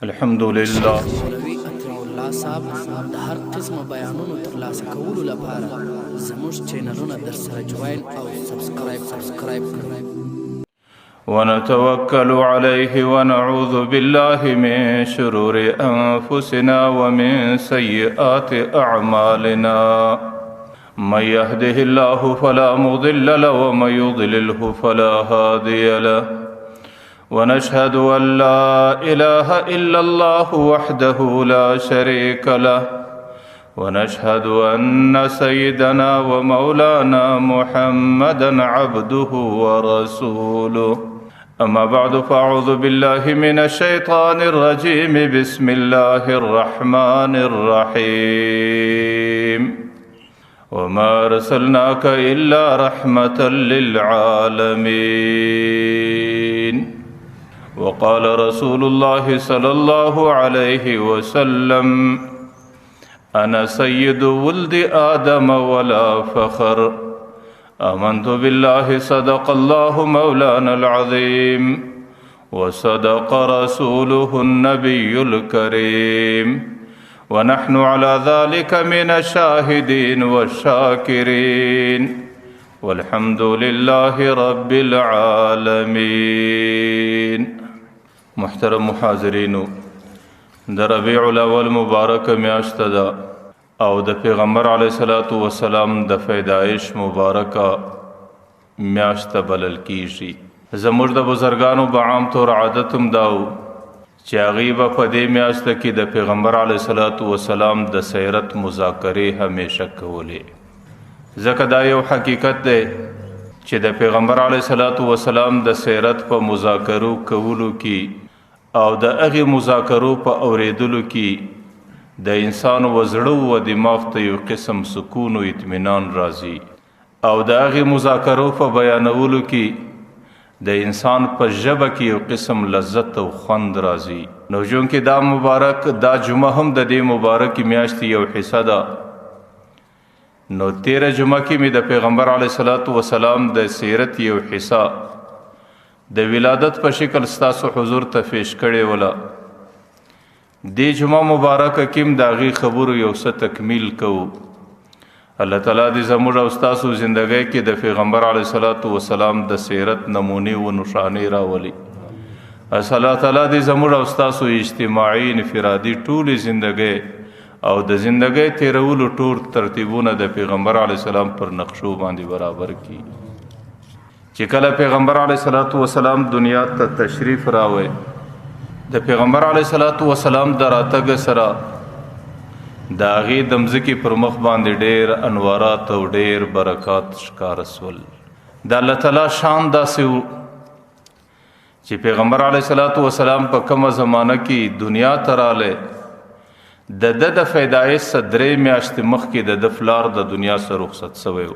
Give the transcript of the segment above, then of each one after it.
الحمدلله. مولوي اطیع الله صاحب د هر قسمه بیانونو ترلاسه کولو لپاره زموږ چینلونه در سره جوین او سبسکرایب کړئ. ونتوكل عليه ونعوذ بالله من شرور أنفسنا ومن سيئات أعمالنا. من يهده الله فلا مضل له ومن يضلله فلا هادي له. ونشهد أن لا إله إلا الله وحده لا شريك له. ونشهد أن سيدنا ومولانا محمدا عبده ورسوله. أما بعد فأعوذ بالله من الشيطان الرجيم. بسم الله الرحمن الرحيم. وما أرسلناك إلا رحمة للعالمين. وقال رسول الله صلى الله عليه وسلم: أنا سيد ولد آدم ولا فخر. آمنت بالله صدق الله مولانا العظيم وصدق رسوله النبي الكريم ونحن على ذلك من الشاهدين والشاكرين والحمد لله رب العالمين. محترم حاضرینو، د ربیع الاول مبارک میاشت ده او د پیغمبر علیه الصلاۃ والسلام د پیدایش مبارکه میاشت بلل کیږي. زموږ د بزرګانو به عام طور عادت هم دا و چې هغوی به په دې میاشت کې د پیغمبر علیه الصلاۃ والسلام د سیرت مذاکرې همیشه کولې، ځکه دا یو حقیقت دی چې د پیغمبر علیه الصلاۃ والسلام د سیرت په مذاکرو کولو کې او د هغې مذاکرو په اوریدلو کې د انسان وزړه و دماغ ته یو قسم سکون و اطمینان راځي، او د هغې مذاکرو په بیانولو کې د انسان په ژبه کې یو قسم لذت او خوند راځي. نو چونکې دا جمعه هم د دې مبارکې میاشتې یو حصه ده، نو تیره جمعه کې مې د پیغمبر علیه الصلاۃ والسلام د سیرت یو حصه د ولادت په شکل ستاسو حضور ته پیش کړې وله. دې جمعه مبارکه کې هم د هغې خبرو یو څه تکمیل کوو. الله تعالی دې زموږ او ستاسو زندګۍ کې د پیغمبر علیه الصلاۃ والسلام د سیرت نمونې و نښانې راولي. الله تعالی دې زموږ او ستاسو اجتماعي انفرادي ټولې زندګۍ او د زندګۍ تیرولو ټول ترتیبونه د پیغمبر علیه السلام پر نقشو باندې برابر کړي. چې کله پیغمبر علیه الصلاۃ والسلام دنیا ته تشریف راوړي، د پیغمبر علیه الصلاۃ والسلام د راتګ سره د هغې د مځکې پر مخ باندې ډېر انوارات او ډېر برکات ښکاره سول. د الله تعالی شان داسې و چې پیغمبر علیه الصلاۃ والسلام په کومه زمانه کې دنیا ته راغلی، د ده د پیدایش څخه 3 میاشتې مخکې د ده پلار د دنیا څخه رخصت شوی و.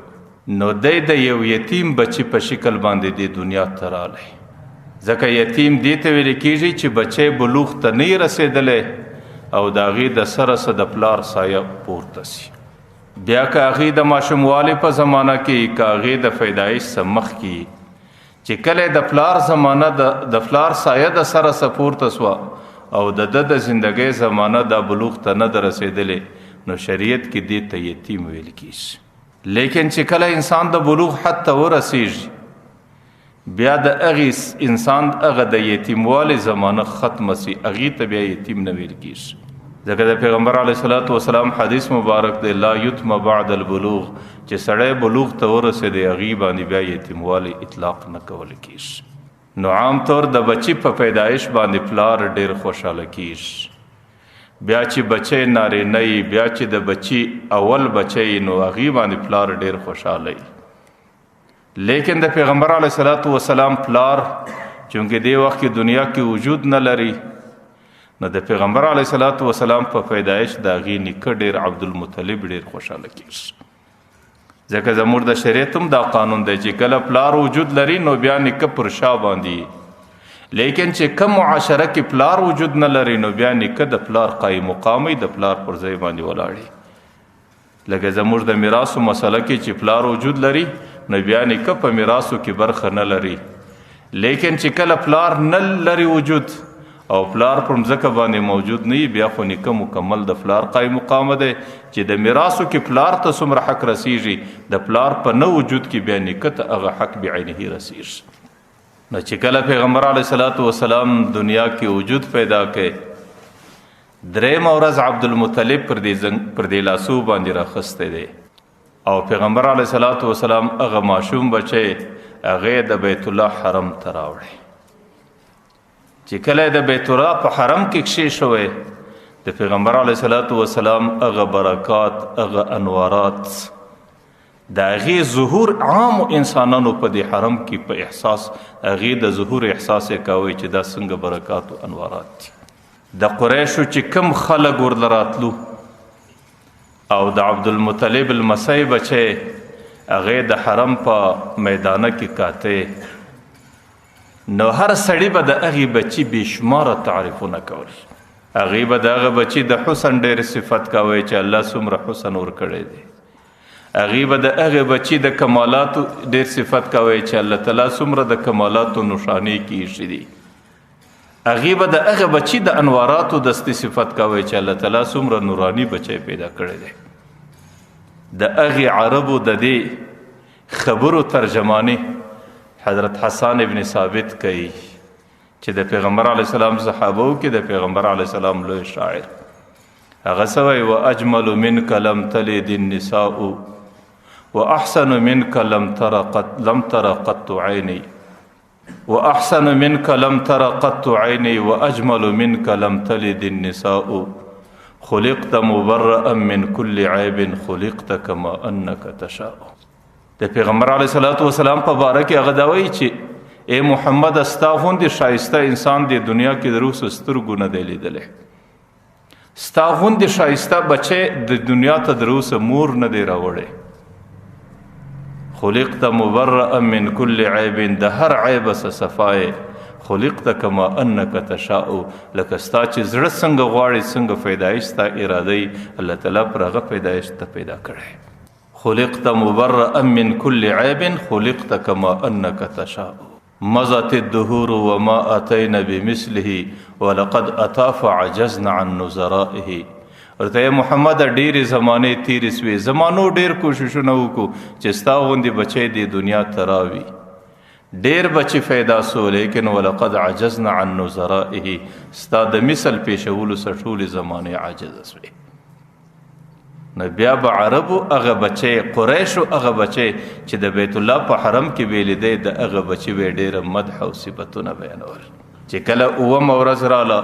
نو دی د یو یتیم بچی په شکل باندې د دنیا ته راغلی، ځکه یتیم دې ته ویل کېږي چې بچی بلوغ ته نه یې رسېدلی او د هغې د سره څه د پلار سایه پورته سي. بیا که هغې د ماشوموالي په زمانه کې که هغې د پیدایش څخه مخکې چې کله د پلار زمانه د پلار سایه د سره څه پورته سوه او د ده د زندګۍ زمانه دا بلوغ ته نه ده رسېدلې، نو شریعت کې دې ته یتیم ویل کېږي. لیکن چې کله انسان د بلوغ حد ته ورسېږي، بیا د هغې انسان هغه د یتیموالي زمانه ختمه سي، هغې ته بیا یتیم نه ویل کېږي. ځکه د پیغمبر علیه الصلاۃ والسلام حدیث مبارک دی: لا یتم بعد البلوغ، چې سړی بلوغ ته ورسېدی هغې باندې بیا یتیموالی اطلاق نه کولی کېږي. نو عام طور د بچی په پیدایش باندې پلار ډیر خوشحاله کیږي، بیا چې بچی نارینه وي، بیا چې د بچی اول بچی نو هغې باندې پلار ډیر خوشحاله وي. لیکن د پیغمبر علیه الصلاۃ والسلام پلار چونکې دې وخت کې دنیا کې وجود نه لري، نو د پیغمبر علیه الصلاۃ والسلام په پیدایش د هغې نیکه ډیر عبدالمطلب ډیر خوشحاله کیږي. ځکه زموږ د شریعت هم دا قانون دی چې کله پلار وجود لري نو بیا نیکه پر شا باندې، لیکن چې کم معاشره کې پلار وجود نه لري نو بیا نیکه د پلار قایم مقامي د پلار پر ځای باندې ولاړي. لکه زموږ د میراثو مسله کې چې پلار وجود لري نو بیا نیکه په میراثو کې برخه نه لري، لیکن چې کله پلار نه لري وجود او پلار پر مځکه باندې موجود نه وي بیا خو نیکه مکمل د پلار قایم مقامه دی چې د میراثو کې پلار ته څومره حق رسیږي د پلار په نه وجود کې بیا نیکه ته هغه حق بعینه رسیږي. نو چې کله پیغمبر علیه الصلاۃ والسلام دنیا کې وجود پیدا کړي درېیمه ورځ عبدالمطلب پر دې لاسو باندې راخستی دی او پیغمبر علیه الصلاۃ والسلام هغه ماشوم بچی هغه د بیت الله حرم ته راوړی. چې کله د بیت الله په حرم کې کښې شوی د پیغمبر علیه الصلاۃ والسلام هغه برکات هغه انوارات د هغې ظهور عام انسانانو په دې حرم کې په احساس هغې د ظهور احساس یې کوی چې دا څنګه برکات او انوارات دي. د قریشو چې کم خلک ورله راتلو او د عبدالمطلب المسی بچی هغې د حرم په میدانه کې کاته نو هر سړی به د هغې بچي بېشماره تعریفونه کول. هغې به د هغه بچي د حسن ډېر صفت کوی چې الله څومره حسن ورکړی دی. هغې به د هغې بچي د کمالاتو ډېر صفت کوی چې الله تعالی څومره د کمالاتو نښانې کې ایښي دي. هغې به د هغه بچي د انواراتو دستي صفت کوی چې الله تعالی څومره نوراني بچی پیدا کړی دی. د هغې عربو د دې خبرو ترجمانی حضرت حسان ابن ثابت کوي چې د پیغمبر علیه السلام صحابو کې د پیغمبر علیه السلام لوی شاعر هغه څه وایي واجمل منک لم تلد النساء واحسن منک لم تر قط عینی واحسن منک لم تر قط عینی واجمل منک لم تلد النساء خلقت مبرئا من كل عیب خلقت کما انک تشاء. د پیغمبر علیه الصلاۃ والسلام په باره کې هغه دا وایي چې ای محمد ستا غوندې ښایسته انسان د دنیا کې د روح سترګو نه دی لیدلی. ستا غوندې ښایسته بچی د دنیا ته د روح مور نه دی راوړی. خلقت مبرئا من كل عیب د هر عیب څه صفای خلقت کما انک تشاء لکه ستا چې زړه څنګه غواړي څنګه پیدایش ستا ارادی الله تعالی پر هغه پیدایش ته پیدا کړی. خلقت مبرئا من كل عیب خلقت کما انک تشاء مضت الدهور وما اتینا بمثله ولقد اتا فعجزنا عن نظرائه. ورته محمد ډېرې زمانې تیرې سوې زمانو ډېر کوششونه وکړو چې ستا غوندې بچی د دنیا ته راوي ډېر بچی پیدا سو لیکن ولقد عجزنا عن نظرائه ستا د مثل پیښولو څخه ټولې زمانې عاجزه سوې. نو بیا به عربو هغه بچی قریشو هغه بچی چې د بیت الله په حرم کې بیلیدی د هغه بچی به ډېره مدح او صفتونه بیانول. چې کله اوومه ورځ راله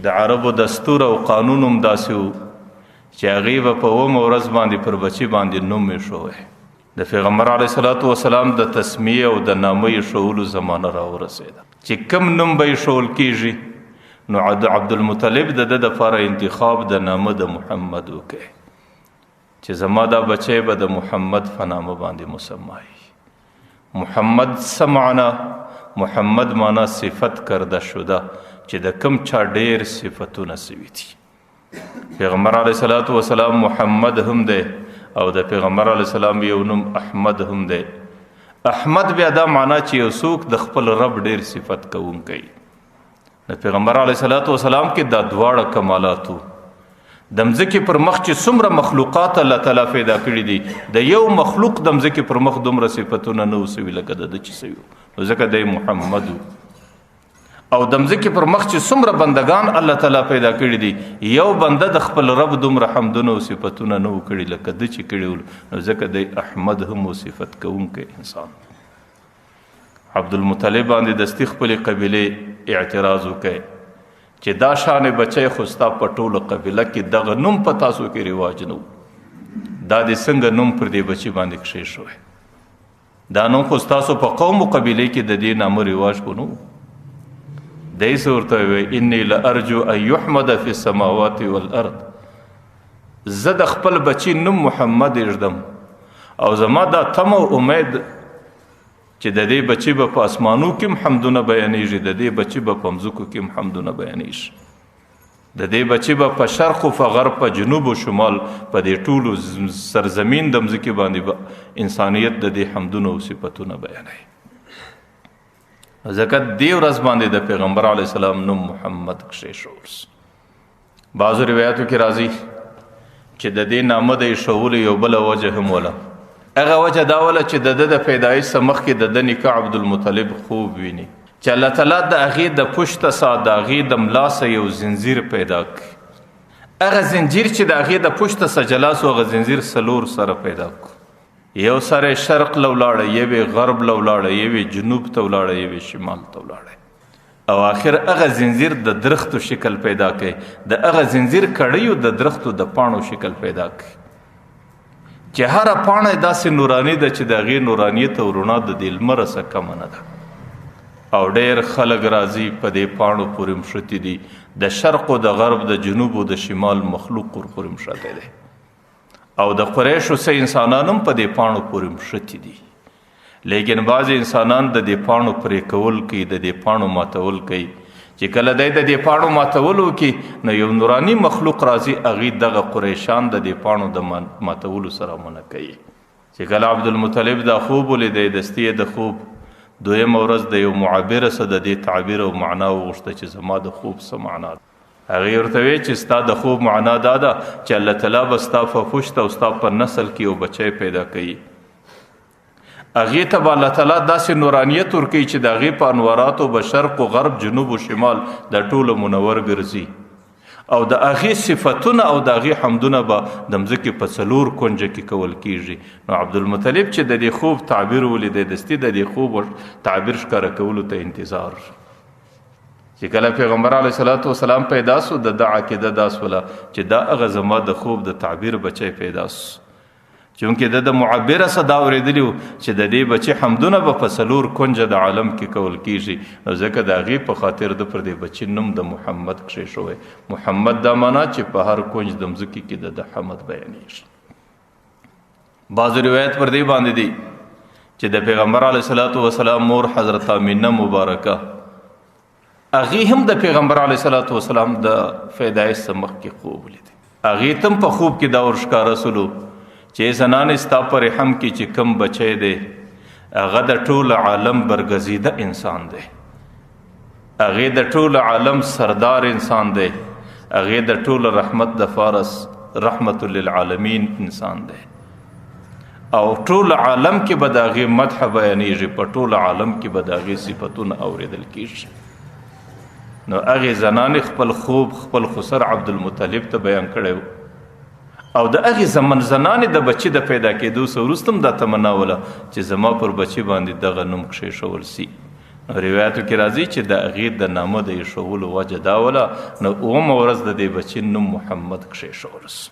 د عربو دستور او قانون هم داسې و چې هغې به په اوومه ورځ باندې پر بچي باندې نوم ایښوی. د پیغمبر علیه الصلاۃ والسلام د تسمیې او د نامه ایښولو زمانه راورسېده چې کوم نوم به ایښول کېږي نو عبدالمطلب د ده دپاره انتخاب د نامه د محمد وکړي چې زما دا بچی به د محمد په نامه باندې مسمایي. محمد څه معنا؟ محمد معنا صفت کرده شده چې د کم چا ډېر صفتونه سوي دي. پیغمبر علیه الصلاۃ والسلام محمد هم دی او د پیغمبر علیه السلام یو نوم احمد هم دی. احمد بیا دا معنا چې یو څوک د خپل رب ډېر صفت کوونکی. د پیغمبر علیه الصلاۃ والسلام کې دا دواړه کمالاتو د مځکې پر مخ چې څومره مخلوقات الله تعالی پیدا کړي دي د یو مخلوق د مځکې پر مخ دومره صفتونه نه وسوي لکه د ده چې سوي نو ځکه دی محمد او د مځکې پر مخ چې څومره بندگان الله تعالی پیدا کړي دي یو بنده د خپل رب دومره حمدونه او صفتونه نه و کړي لکه ده چې کړي نو ځکه دی احمد هم و صفت کوونکی انسان. عبدالمطلب باندې دستی خپلې قبیلې اعتراض وکړي چې دا شان بچی خو ستا په ټوله قبیله کې دغه نوم په تاسو کې رواج نه و دا دې څنګه نوم پر دې بچي باندې کښې شوی دا نوم خو ستاسو په قوم و قبیلې کې د دې نامه رواج خو نه و. دی څه ورته وایي انی لارجو ان یحمد فی السماوات والارض زه د خپل بچي نوم محمد ایږدم او زما دا تمه او امید چې د دې بچي به په اسمانو کې هم حمدونه بیانېږي د دې بچي به په مځکو کې هم حمدونه بیانېږي د دې بچي به په شرق و په غرب په جنوب و شمال په دې ټولو سرزمین د مځکې باندې به انسانیت د دې حمدونه او صفتونه بیانوي. ځکه دې ورځ باندې د پیغمبر علیه السلام نوم محمد کښېښول. بعضو روایاتو کې راځي چې د دې نامه د ایښولو یو بله وجه هم وله. هغه وجه دا وله چې د ده د پیدایش څخه مخکې د ده نیکه عبدالمطلب خوب ویني چې الله تعالی د هغې د پشته څخه د هغې د ملا څخه یو زنځیر پیدا کړي. هغه زنځیر چې د هغې د پشته څخه جلا سو، هغه زنځیر 4 سره پیدا کړو. یو سره شرق له ولاړه، یوې غرب له ولاړه، یوې جنوب ته ولاړه، یوې شمال ته ولاړه، او آخر هغه زنځیر د درختو شکل پیدا کړي. د هغه زنځیر کړیو د درختو د پاڼو شکل پیدا کړي چې هره پاڼه داسې نوراني ده چې د هغې نورانیت او رڼا د دې لمره څخه کمه نه ده. او ډېر خلک راځي په دې پاڼو پورې مښتي دي. د شرق او د غرب، د جنوب او د شمال مخلوق پورې مښتی دی. او د قریشو څه انسانان هم په دې پاڼو پورې مښتي دي. لیکن بعضې انسانان د دې پاڼو پرې کول کوي، د دې پاڼو ماتول کوي. چې کله دی د دې پاڼو ماتولو کې نو یو نوراني مخلوق راځي، هغې دغه قریشان د دې پاڼو د ماتولو سره منع کوي. چې کله عبدالمطلب دا خوب ولیدی، دستې د خوب دویمه ورځ د یو معبره څه د دې تعبیر او معنا وغوښته چې زما د خوب څه معنا ده. هغې ورته ویې چې ستا د خوب معنا دا ده چې الله تعالی به ستا په پشت او ستا په نسل کې یو بچی پیدا کوي. هغې ته به الله تعالی داسې نورانیت ورکوي چې د هغې په انواراتو به شرق و غرب، جنوب و شمال د ټولو منور ګرځي. او د هغې صفتونه او د هغې حمدونه به د مځکې په 4 کونجه کې کول کیږي. نو عبدالمطلب چې د دې خوب تعبیر ولیدی، دستي د دې خوب تعبیر ښکاره کولو ته انتظار. چې کله پیغمبر علیه الصلاة والسلام پیدا سو، د ده عقیده دا سوله چې دا هغه زما د خوب د تعبیر بچی پیدا سو. چونکې د معبره څه دا اورېدلي و چې د دې بچي حمدونه به په 4 کونجه د عالم کې کول کیږي. نو ځکه د هغې په خاطر د پر دې بچي نوم د محمد کښېښوی. محمد دا معنا چې په هر کونج د مځکې کې د حمد بیانېږي. بعضو روایت پر دې باندې دي چې د پیغمبر علیه الصلاة والسلام مور حضرت آمینه مبارکه، هغې هم د پیغمبر علیه الصلاة والسلام د پیدایش څخه مخکې خوب ولیدی. هغې ته هم په خوب کې دا ورښکاره سولو چې زنانې ستا په رحم کې چې کم بچی دی، هغه د ټول عالم برګزیده انسان دی، هغې د ټول عالم سردار انسان دی، هغې د ټول رحمت د فارس رحمت للعالمین انسان دی. او ټول عالم کې به د هغې مدح بیانېږي، په ټول عالم کې به د هغې صفتونه اورېدل کېږي. نو هغې زنانې خپل خوب خپل خسر عبدالمطلب ته بیان کړی و. او د هغې زنانې د بچي د پیدا کېدو څخه وروسته هم دا تمنا وله چې زما پر بچي باندې دغه نوم کښېښول سي. روایاتو کې راځي چې د هغې د نامه د ایښولو وجه دا وله نو 9مه ورځ د دې بچي نوم محمد کښېښول سو.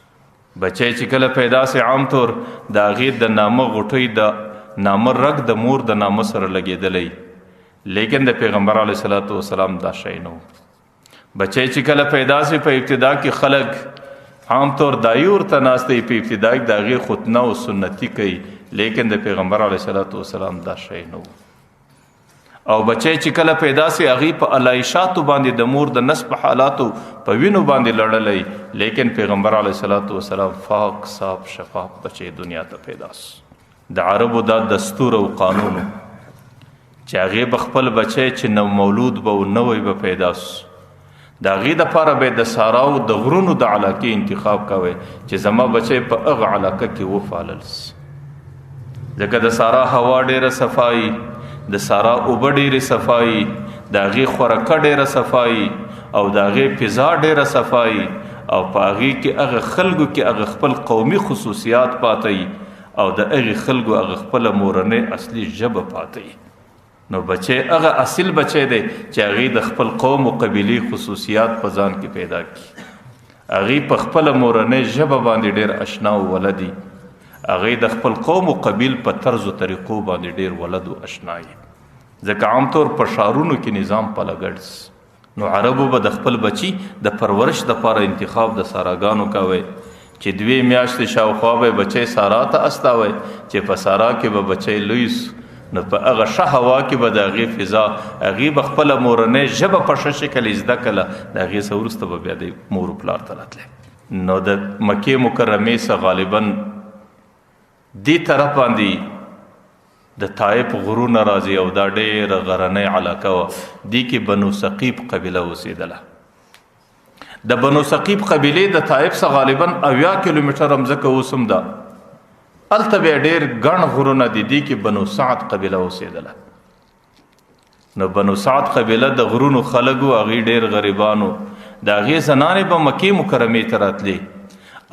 بچی چې کله پیدا سي عام طور د هغې د نامه غوټۍ د نامه رګ د مور د نامه سره لګېدلی، لیکن د پیغمبر علیه الصلاة والسلام دا شی نه و. بچی چې کله پیدا سي په ابتدا کې خلک عام طور دایي ورته ناست دی، په ابتدا کې د هغې ختنه او سنتي کوي، لیکن د پیغمبر علیه الصلاة والسلام دا شی نه و. او بچی چې کله پیدا سي هغې په علایشاتو باندې د مور د نس په حالاتو په وینو باندې لړلی، لیکن پیغمبر علیه الصلاة والسلام پاک صاف شفاف بچی دنیا ته پیدا سو. د عربو دا دستور او قانون چې هغې به خپل بچی چې نو مولود به و نوی به پیدا سو، د هغې دپاره به د ساراو د غرونو د علاقې انتخاب کوئ چې زما بچی په هغه علاقه کې وپالل سي. ځکه د سارا هوا ډېره صفایي، د سارا اوبه ډېرې صفایي، د هغې خورکه ډېره صفایي، او د هغې فضا ډېره صفایي، او په هغې کې هغه خلکو کې هغه خپل قومي خصوصیات پاتوي، او د هغې خلکو هغه خپله مورنۍ اصلي ژبه پاتوي. نو بچی هغه اصل بچی دی چې هغې د خپل قوم او قبیلې خصوصیات په ځان کې پیدا کړي. هغې په خپله مورنۍ ژبه باندې ډېر اشنا او ولد دي، هغې د خپل قوم او قبیل په طرز و طریقو باندې ډېر ولد او اشنا وي. ځکه عام طور په ښارونو کې نظام پله ګډ سي. نو عربو به د خپل بچي د پرورش دپاره انتخاب د ساراګانو کوی چې 2 میاشتې شاوخوا به بچی سارا ته استاوی چې په سارا کې به بچی لوی سو. نو په هغه ښه هوا کې به د هغې فضا هغې به خپله مورنۍ ژبه په ښه شکل زده کړله، د هغې څه وروسته به بیا د مور و پلار ته راتلی. نو د مکې مکرمې څخه غالبا دې طرف باندې د طائف غرونه راځي او دا ډېره غرنۍ علاقه وه. دې کې بنو ثقیف قبیله اوسېدله. د بنو ثقیف قبیلې د طائف څخه غالبا 80 کیلومتره مځکه اوس هم ده. هلته بیا ډېر ګڼ غرونه دي. دې کې بنو سعد قبیله اوسېدله. نو بنو سعد قبیله د غرونو خلک وو، هغوی ډېر غریبانو. د هغې زنانې به مکې مکرمې ته راتلې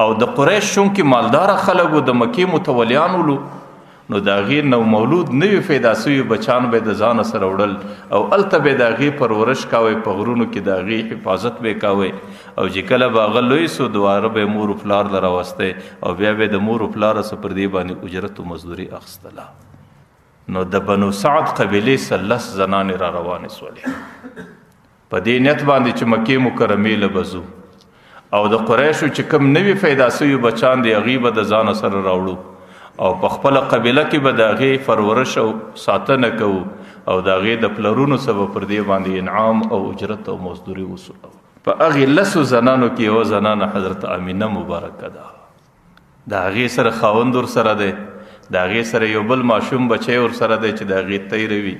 او د قریش چونکې مالداره خلک وو، د مکې متولیان ولو، نو د هغې نو مولود نوي پیدا سوي بچان به د ځانه سره وړل او هلته به د هغې پرورش کوئ، په غرونو کې د هغې حفاظت به کوئ. او چې کله به هغه لوی سو دواره به مور و پلار له راوستی او بیا به د مور و پلاره څه پر دې باندې اجرت و مزدوري اخیستله. نو د بنو سعد قبیلې 13 زنانې را روانې سولې په دې نیت باندې چې مکې مکرمې له به ځو او د قریشو چې کوم نوي پیدا سوي بچان دي هغوی به د ځانه سره راوړو او په خپله قبیله کې به د هغې پرورش او ساتنه کوو او د هغې د پلرونو څه به پر دې باندې انعام او اجرت او مزدوري وسولو. په هغې 10 زنانو کې یوه زنانه حضرت امینه مبارکه ده. د هغې سره خاوند ورسره دی، د هغې سره یو بل ماشوم بچی ورسره دی چې د هغې تیره وي،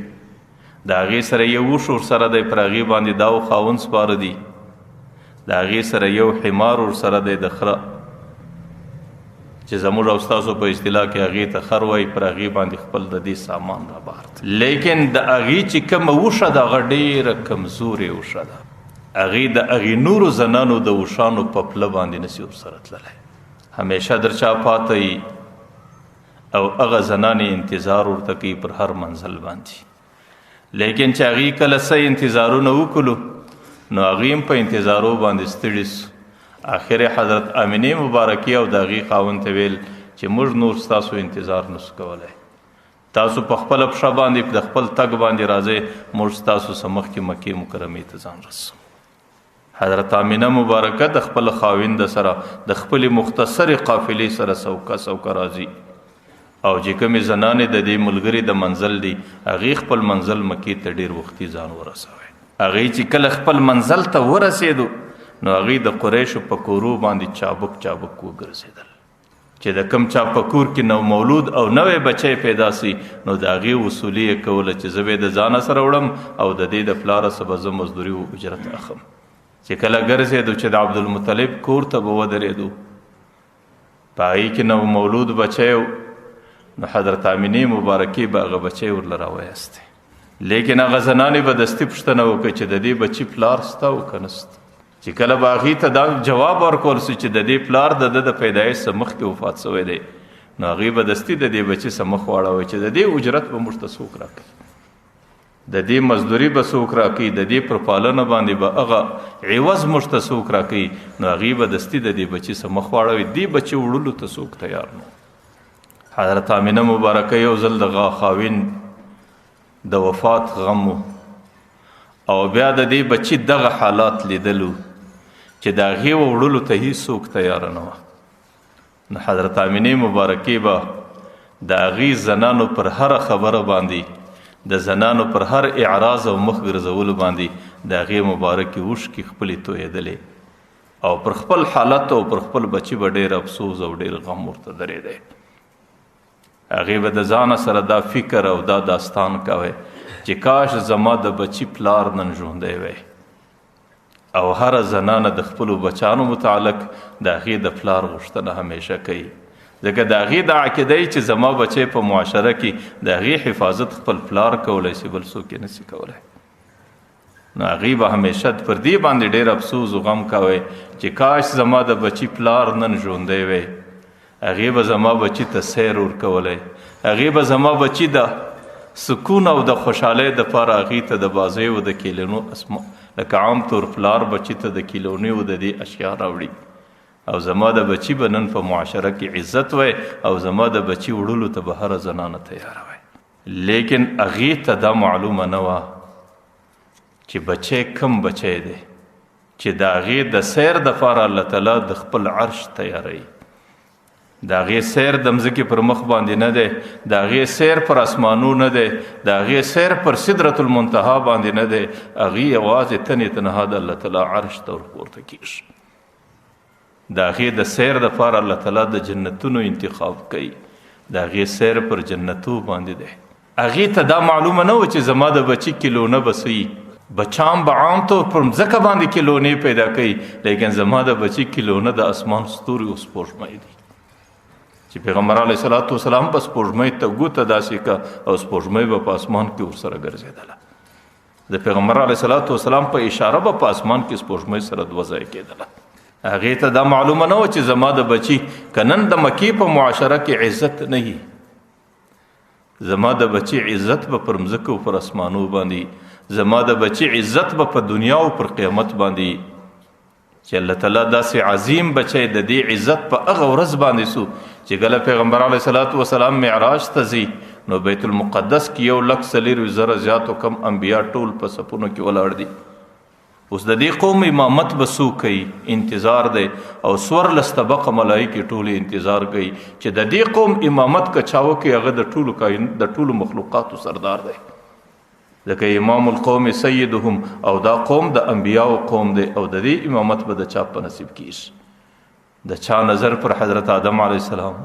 د هغې سره یو اوښ ورسره دی، پر هغې باندې دا خاوند سپاره دي، د هغې سره یو حمار ورسره دی د خره چې زموږ او ستاسو په اصطلاح کې هغې ته خر وایي، پر هغې باندې خپل د دې سامان را بار. لیکن د هغې چې کومه اوښه ده هغه ډېره کمزورې اوښه ده. هغې د هغې نورو زنانو د اوښانو په پله باندې نسي ورسره تللی، همیشه در چا پاته وي او هغه زنانې انتظار ورته کوي پر هر منزل باندې. لیکن چې هغې کله څه انتظارونه وکړو نو هغې هم په انتظارو باندې ستړي سو. آخر حضرت امینې مبارکي او د هغې خاوند ته ویل چې موږ نور ستاسو انتظار نسو کولی، تاسو په خپله پښه باندې د خپل تګ باندې راځئ، موږ ستاسو څه مخکې مکې مکرمې ته ځان رسو. حضرت امینه مبارکه د خپل خاوند سره د خپلې مختصرې قافلې سره سوکه راځي او چې کومې زنانې د دې ملګري د منزل دي هغې خپل منزل مکې ته ډېر وختي ځان ورسوی. هغې چې کله خپل منزل ته ورسېدو نو هغې د قریشو په کورو باندې چابک چابک وګرځېدل چې د کم چا په کور کې نو مولود او نوی بچی پیدا سي نو د هغې وصولي یې کوله چې زه به یې د ځانه سره وړم او د دې د پلاره څه به زه مزدوري و اجرت اخم. چې کله ګرځېدو چې د عبدالمطلب کور ته به ودرېدو په هغې کې نو مولود بچی نو حضرت امینې مبارکي به هغه بچی ورله راویستی. لیکن هغه زنانې به دستي پوښتنه وکړه چې د دې بچي پلار سته او که نسته. چې کله به هغې ته دا جواب ورکول سو چې د دې پلار د ده د پیدایش څه مخکې وفات سوی دی نو هغې به دستي د دې بچي څه مخ واړوي چې د دې اجرت به موږ ته څوک راکوي، د دې مزدوري به څوک راکوي، د دې پر پالنه باندې به هغه عوض موږ ته څوک راکوي. نو هغې به دستي د دې بچي څه مخ واړوي، دې بچي وړلو ته څوک تیار نه. حضرت امینه مبارکه یو ځل د خاوند د وفات غم او بیا د دې بچي دغه حالات لیدلو چې د هغې وړلو ته هیڅوک تیاره نه وه. نو حضرت امینې مبارکې به د هغې زنانو پر هره خبره باندې، د زنانو پر هر اعراض او مخ ګرځولو باندې د هغې مبارکې اوښکې خپلې تویېدلې او پر خپل حالت او پر خپل بچي به ډېر افسوس او ډېر غم ورته درېدی. هغې به د ځانه سره دا فکر او دا داستان کوی چې کاش زما د بچي پلار نن ژوندی وی. او هره زنانه د خپلو بچانو متعلق د هغې د پلار غوښتنه همیشه کوي، ځکه د هغې د عقیده چې زما بچی په معاشره کې د هغې حفاظت خپل پلار کولی شي بل څوک یې نشي کولی. نو هغې به همیشه پر دې باندې ډېر افسوس و غم کوی چې کاش زما د بچي پلار نن ژوندی وی، هغې به زما بچي ته سیر ورکولی، هغې به زما بچي د سکون او د خوشحالۍ دپاره هغې ته د بازیو د کیلونو لکه عام طور پلار بچي ته د کیلونیو د دې اشیا راوړي او زما د بچي به نن په معاشره کې عزت وی او زما د بچي وړلو ته به هره زنانه تیاره وی. لیکن هغې ته دا معلومه نه وه چې بچی کم بچی دی چې د هغې د سیر دپاره الله تعالی د خپل عرش تیاروي. د هغې سیر د مځکې پر مخ باندې نه دی، د هغې سیر پر اسمانو نه دی، د هغې سیر پر سدرة المنتهی باندې نه دی، هغې یوازې تنې تنها د الله تعالی عرش ته ورپورته کېږي. د هغې د سیر دپاره الله تعالی د جنتونو انتخاب کوي، د هغې سیر پر جنتو باندې دی. هغې ته دا معلومه نه و چې زما د بچي کیلونه به څه وي. بچان به عام طور پر مځکه باندې کیلونې پیدا کوي، لیکن زما د بچي کیلونه د اسمان ستوري او سپوږمۍ دي چې پیغمبر علیه الصلاة والسلام په سپوږمۍ ته ګوته داسې که او سپوږمۍ به په اسمان کې ورسره ګرځېدله. د پیغمبر علیه الصلاة والسلام په اشاره به په اسمان کې سپوږمۍ سره دوه ځای کېدله. هغې ته دا معلومه نه وه چې زما د بچي که نن د مکې په معاشره کې عزت نه وي، زما د بچي عزت به پر مځکه او پر اسمانو باندې، زما د بچي عزت به په دنیا او پر قیامت باندې، چې الله تعالی داسې عظیم بچی د دې عزت په هغه ورځ باندې سو چې کله پیغمبر علیه الصلاة والسلام معراج ته ځي نو بیت المقدس کې 1,40,000 زیات او کم انبیا ټول په صفونو کې ولاړ دي. اوس د دې قوم امامت به څوک کوي؟ انتظار دی او 14 طبقه ملایکې ټول انتظار کوي چې د دې قوم امامت که چا وکړي هغه د ټولو مخلوقاتو سردار دی، ځکه امام القوم سیدهم او دا قوم د انبیاو قوم دی او د دې امامت به د چا په نصیب کیږي. د چا نظر پر حضرت آدم علیه السلام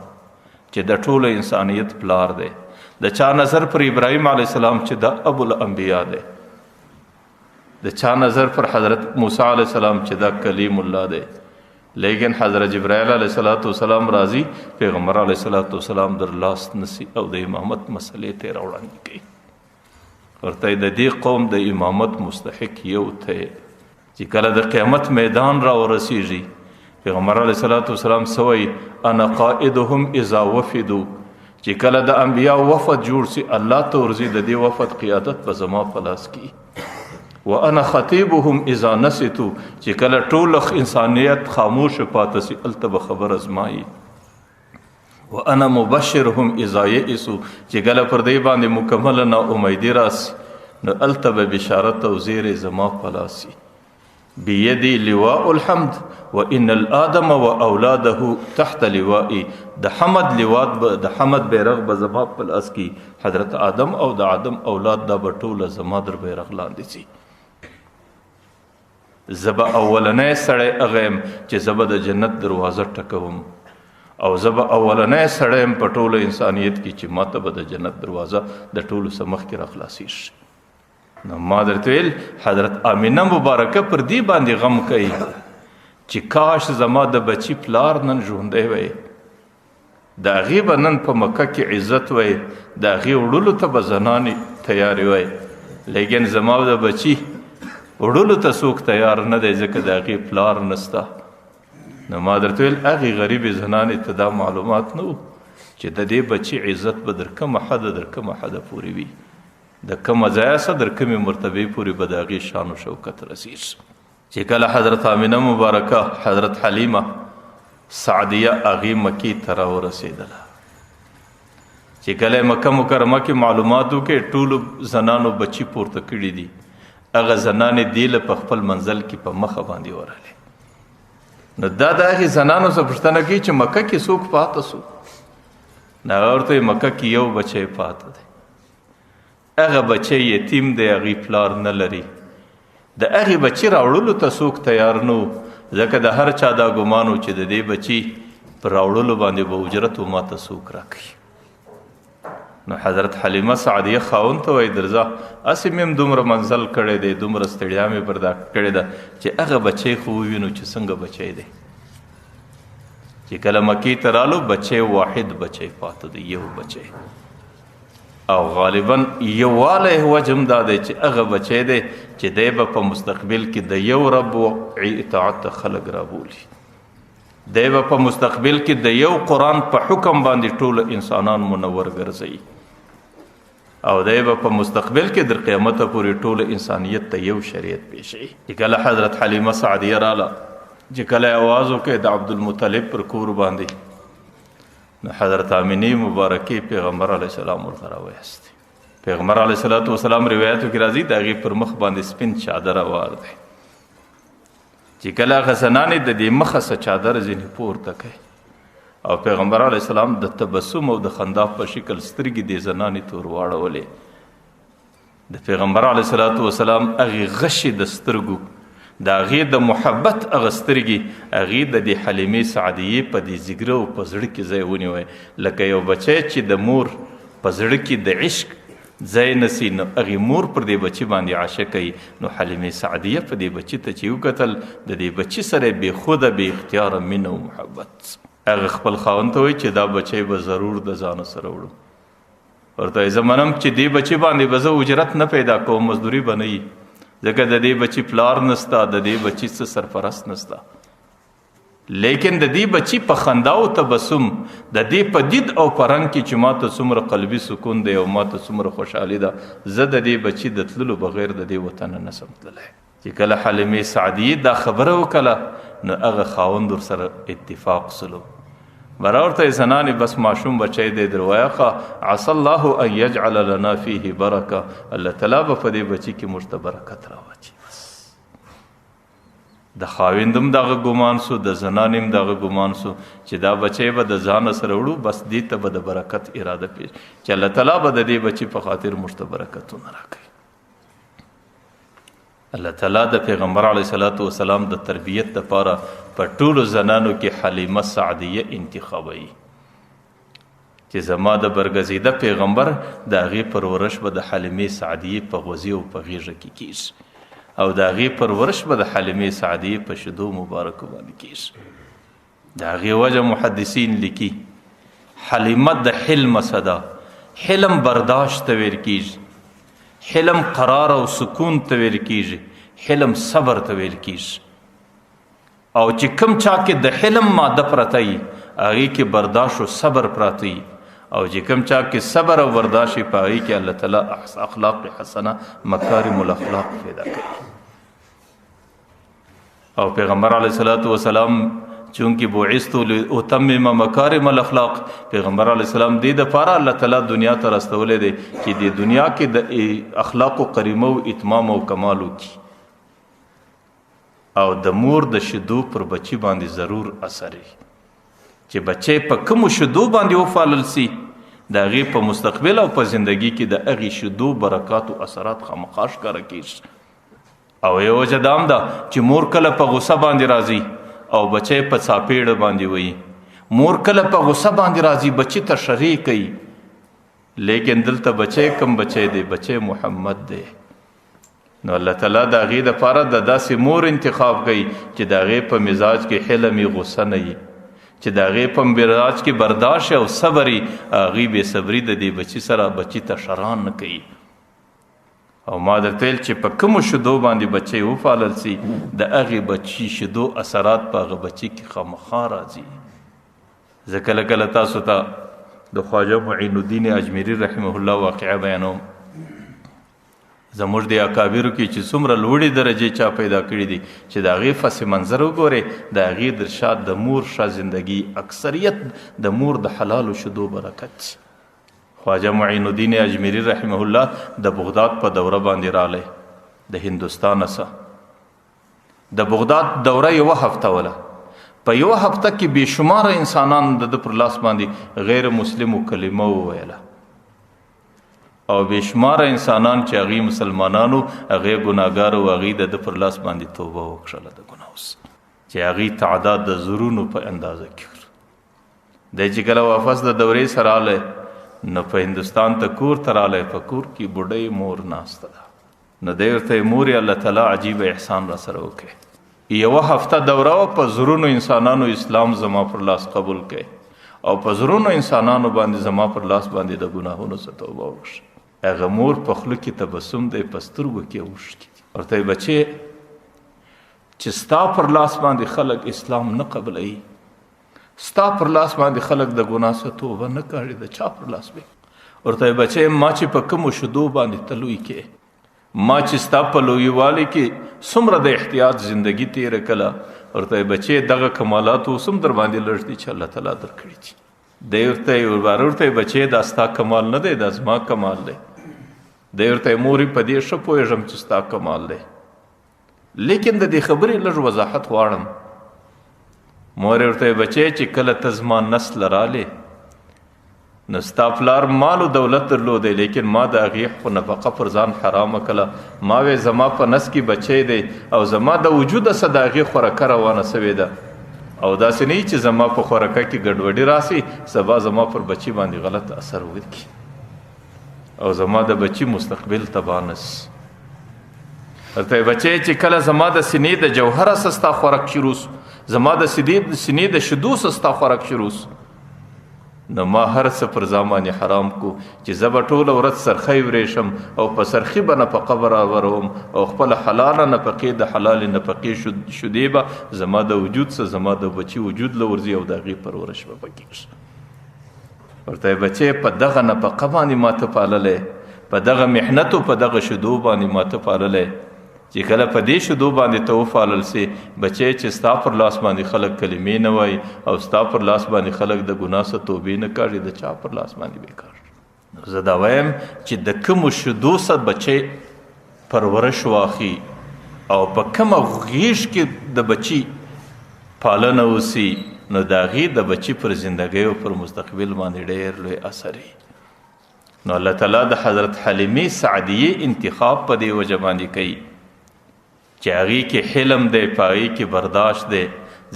چې د ټولو انسانیت پلار دی، د چا نظر پر ابراهیم علیه السلام چې د ابو الانبیا دی، د چا نظر پر حضرت موسی علیه السلام چې دا کلیم الله دی، لیکن حضرت جبرائیل علیه السلام راضی پیغمبر علیه السلام در لاس نسی او د امامت مسئلې ته راوړاندې کوي. ورته د دې قوم د امامت مستحق یو ته چې کله د قیامت میدان را ورسیږي پیغمبر علیه السلام سوی انا قائدهم اذا وفدوا، چې کله د انبیا وفد جوړ سي الله ته ورځي د دې وفد قیادت به زما په لاس کې، وانا خطیبهم اذا نسیتو، چې کله ټول انسانیت خاموش پاتې سي الته به خبر ازمایي، وانا مبشرهم اذا یئسوا، چې کله پر دې باندې مکمل نا امیدی راسي نو الته به بشارت او زیر زما په لاس سي. بيدي لواء الحمد وان الادم واولاده تحت لوائي، د حمد لواء د حمد بیرغ به زما په لاس کې، حضرت آدم او د آدم اولاد دا به ټول زما در بیرغ لاندې سي. زبا اولنې سړی اغم چې زبا د جنت دروازه ټکوم او زبا اولنې سړی په ټول انسانیت کې چې ماته به د جنت دروازه د ټولو سمخ کې را خلاصي شي. نو ما درته ویل حضرت آمینه مبارکه پر دې باندې غم کوي چې کاش زما د بچی پلار نن ژوندی وی، د هغې به نن په مکه کې عزت وی، د هغې وړلو ته به زنانې تیارې وی، لیکن زما د بچی وړلو ته څوک تیار نه دی ځکه د هغې پلار نسته. نو ما درته ویل هغې غریبې زنانې ته دا معلومات نه و چې د دې بچی عزت به در کومه حده در کومه حده پورې وي، د کومه ځایه څه در کومې مرتبې پورې به د هغې شان و شوکت رسیږي. چې کله حضرت آمینه مبارکه حضرت حلیمه سعدیه هغې مکې ته راورسېدله، چې کله مکه مکرمه کې معلومات وکړې ټولو زنانو بچي پورته کړي دي، هغه زنانې دې له په خپل منزل کې په مخه باندې ورغلې. نو دا د هغې زنانو څه پوښتنه کوي چې مکه کې څوک پاته سو؟ نو هغه ورته مکه کې یو بچی پاته دی، هغه بچی یتیم دی، هغې پلار نه لري، د هغې بچی راوړلو ته څوک تیار نه و، ځکه د هر چا دا ګمان و چې د دې بچی په راوړلو باندې به اجرت و ماته څوک راکوي. نو حضرت حلیمه سعدیه خاوند ته وایي درځه هسې مې هم دومره منزل کړی دی، دومره ستړیا مې برداشت کړې ده چې هغه بچی خو ووینو چې څنګه بچی دی. چې کله مکې ته رالو بچی واحد بچی پاته دی، یو بچی، او غالبا یووالی وجم دا دی چې هغه بچی دی چې دی به په مستقبل کې د یو رب اطاعت ته خلک رابولي، دی به په مستقبل کې د یو قرآن په حکم باندې ټول انسانان منور ګرځوي، او دی به په مستقبل کې در قیامته پورې ټول انسانیت ته یو شریعت پیښوي. چې کله حضرت حلیمه سعدیه راله، چې کله آواز وکړ د عبدالمطلب پر کور باندې، نو حضرت آمینه مبارکه پیغمبر علیه السلام ورته راوایست. پیغمبر علیه السلام روایتو کې راځي د هغې پر مخ باندې سپین چادر اوار دی، چې کله هغه زنانې د دې مخه څه چادر ځینې پورته کوي او پیغمبر علیه السلام د تبسم او د خندا په شکل سترګې دې زنانې ته ور واړولې. د پیغمبر علیه السلام هغې غشې د سترګو د هغې د محبت هغه سترګې هغې د دې حلیمې سعدیې په دې ځیګره او په زړه کې ځای ونیوی، لکه یو بچی چې د مور په زړه کې د عشق ځای نسی نو هغې مور پر دې بچي باندې عاشقه وي. نو حلیمې سعدیه په دې بچي ته چې وکتل د دې بچي سره بې خوده بې اختیاره مینه او محبت. هغه خپل خاوند ته وایي چې دا بچی به ضرور د ځانه سره وړم. ورته زه منم چې دې بچي باندې به زه اجرت نه پیدا کوم، مزدوري به نه وي، ځکه د دې بچي پلار نسته، د دې بچي څه سرپرست نسته. لیکن د دې بچي په خندا او تبسم، د دې په دید او په رنګ کې چې ماته څومره قلبي سکون دی او ماته څومره خوشحالي ده، زه د دې بچي د تللو بغیر د دې وطن نسم تللی. چې کله حلیمې سعدیې دا خبره وکړه نو هغه خاوند ورسره اتفاق سلو. براورته زنانې بس ماشوم بچی دی دروایخه عسى الله ان یجعل لنا فيه برکه، الله تعالی به په دې بچي کې موږ ته برکت راواچي. د خاوندم دغه ګمان سو، د زنانم دغه ګمان سو چې دا بچی به د ځان سره وړو، بس دې ته به د برکت اراده پیش چې الله تعالی به د دې بچي په خاطر موږ ته برکتونه راکړي. الله تعالی د پیغمبر علیه الصلاۃ والسلام د تربیت لپاره په ټولو زنانو کې حلیمه سعدیه انتخابوي چې زما د برګزیده پیغمبر د هغې پرورش به د حلیمې سعدیه په غوزي او په غیږه کې کیږي او د هغې پرورش به د حلیمې سعدیه په شیدو مبارکو باندې کیږي. د هغې وجه محدثین لیکي حلیمه د حلم صدا، حلم برداشت ته ویل کیږي، حلم قرار او سکون ته ویل کیږي، حلم صبر ته ویل کیږي. او چې کوم چا کې د حلم ماده پرته وي هغې کې برداشت او صبر پراته وي، او چې کوم چا کې صبر او برداشت په هغې کې الله تعالی اخلاق حسنه مکارم الاخلاق پیدا کوي. او پیغمبر علیه الصلاۃ والسلام چونکه بعثت لاتمم مکارم الاخلاق، پیغمبر علیه السلام دې دپاره الله تعالی دنیا ته راستولی دی چې د دنیا کې د اخلاقو قریمه او اتمام او کمال وکړي. او د مور د شیدو پر بچي باندې ضرور اثر وي چې بچی په کومو شیدو باندې وفالل سي، د هغې په مستقبل او په زندگی کې د هغې شیدو برکات او اثرات خامخا ښکاره کېږي. او یو وجه دا هم ده چې مور کله په غصه باندې راځي او بچی په څاپېړه باندې وي، مور کله په غصه باندې راځي بچی ته شری کوي، لیکن دلته بچی کم بچی دی، بچی محمد دی. نو الله تعالی د هغې دپاره د داسې مور انتخاب کوي چې د هغې په مزاج کې حلمي غصه نه وي، چې د هغې په مزاج کې برداشت او صبر وي، هغې بې صبري د دې بچي سره بچي ته شران نه کوي. او ما درته ویل چې په کومو شیدو باندې بچی وفالل سي د هغې بچي شیدو اثرات په هغه بچي کې خامخا راځي. زه کله کله تاسو ته د خواجه معین الدین اجمیري رحمه الله واقعه بیانوم. زموږ د اکابرو کې چې څومره لوړې درجې چا پیدا کړي دي چې د هغې پس منظر وګورئ، د هغې د شاد د مور ښه زندگی اکثریت د مور د حلالو شیدو برکت. خواجه معین الدین اجمیری رحمه الله د بغداد په دوره باندې رالی، د هندوستان څخه د بغداد دوره یوه هفته وله. په یوه هفته کې بې شماره انسانان د پر لاس باندې غیر مسلمو کلمه وویله، او بې شماره انسانان چې هغې مسلمانانو هغې ګناهګار او هغې د پر لاس باندې توبه وکړله د ګناهو چې هغې تعداد د زرونو په اندازه کې. دی چې کله واپس د دورې سره رالی نو په هندوستان ته کور ته رالی، په کور کې بوډۍ مور ناسته ده. نو دی ورته مور یې الله تعالی عجیب احسان را سره وکړي، یوه هفته دوره په زرونو انسانانو اسلام زما پر لاس قبول کړي او په زرونو انسانانو باندې زما پر لاس باندې د ګناهونو څخه توبه وکړي. هغه مور په خوله کې تبسم دی، په سترګو کې اوښکې. ورته یې بچې چې ستا پر لاس باندې خلک اسلام نه قبلوي، ستا پر لاس باندې خلک د ګناه څخه توبه نه کړي، د چا پر لاس وي؟ ورته یې بچې ما چې په کومو شیدو باندې ته لوی کې، ما چې ستا په لویوالي کې څومره د احتیاط زندگی تېره کړه، ورته یې بچې دغه کمالات اوس هم در باندې لږ دي چې الله تعالی درکړي دي. دی ورته یې بچې دا ستا کمال نه دی، دا زما کمال دی. دی ورته یې مورې په دې ښه پوهېږم چې ستا کمال دی، لیکن د دې خبرې لږ وضاحت غواړم. مور یې ورته یې بچې چې کله ته زما نسل رالی نو ستا پلار مال و دولت درلودی، لیکن ما د هغې خو نفقه پر ځان حرامه کړه. ما وی زما په نس کې بچی دی او زما د وجوده څه د هغې خوراکه روانه سوې ده، او داسې نه چې زما په خوراکه کې ګډوډي راسي سبا زما پر بچي باندې غلط اثر وکړي. او زما د بچی مستقبل تبانس ورته بچی چې کله زما د سینې د جوهر سستا خوراک شروع زما د سینې د شدو سستا خوراک شروع نو ما هر څه پر ځان حرام کو چې زه به ټوله ورځ سرخی ورېشم او په سرخي به نه په قبر راوروم او خپل حلاله نفقې د حلال نفقې شدې به زما د وجود څه زما د بچي وجود له ورځي او د هغې پرورش به پکې ورته بچی په دغه نفقه باندې ماته پاللی په دغه محنت او په دغه شدو باندې ماته پاللی چې کله په دې شدو باندې ته وفالل سي بچی چې ستا پر لاس باندې خلک کلمې نه وایي او ستا پر لاس باندې خلک د ګناه څخه توبې نه کاږي د چا پر لاس باندې بیکار زه دا وایم چې د کومو شدو څخه بچی پرورش واخي او په کومه غېږ کې د بچي پالنه وسي نو د هغې د بچي پر زندګۍ او پر مستقبل باندې ډېر لوی اثر وي نو الله تعالی د حضرت حلیمې سعدیې انتخاب په دې وجه باندې کوي چې هغې کې حلم دی په هغې کې برداشت دی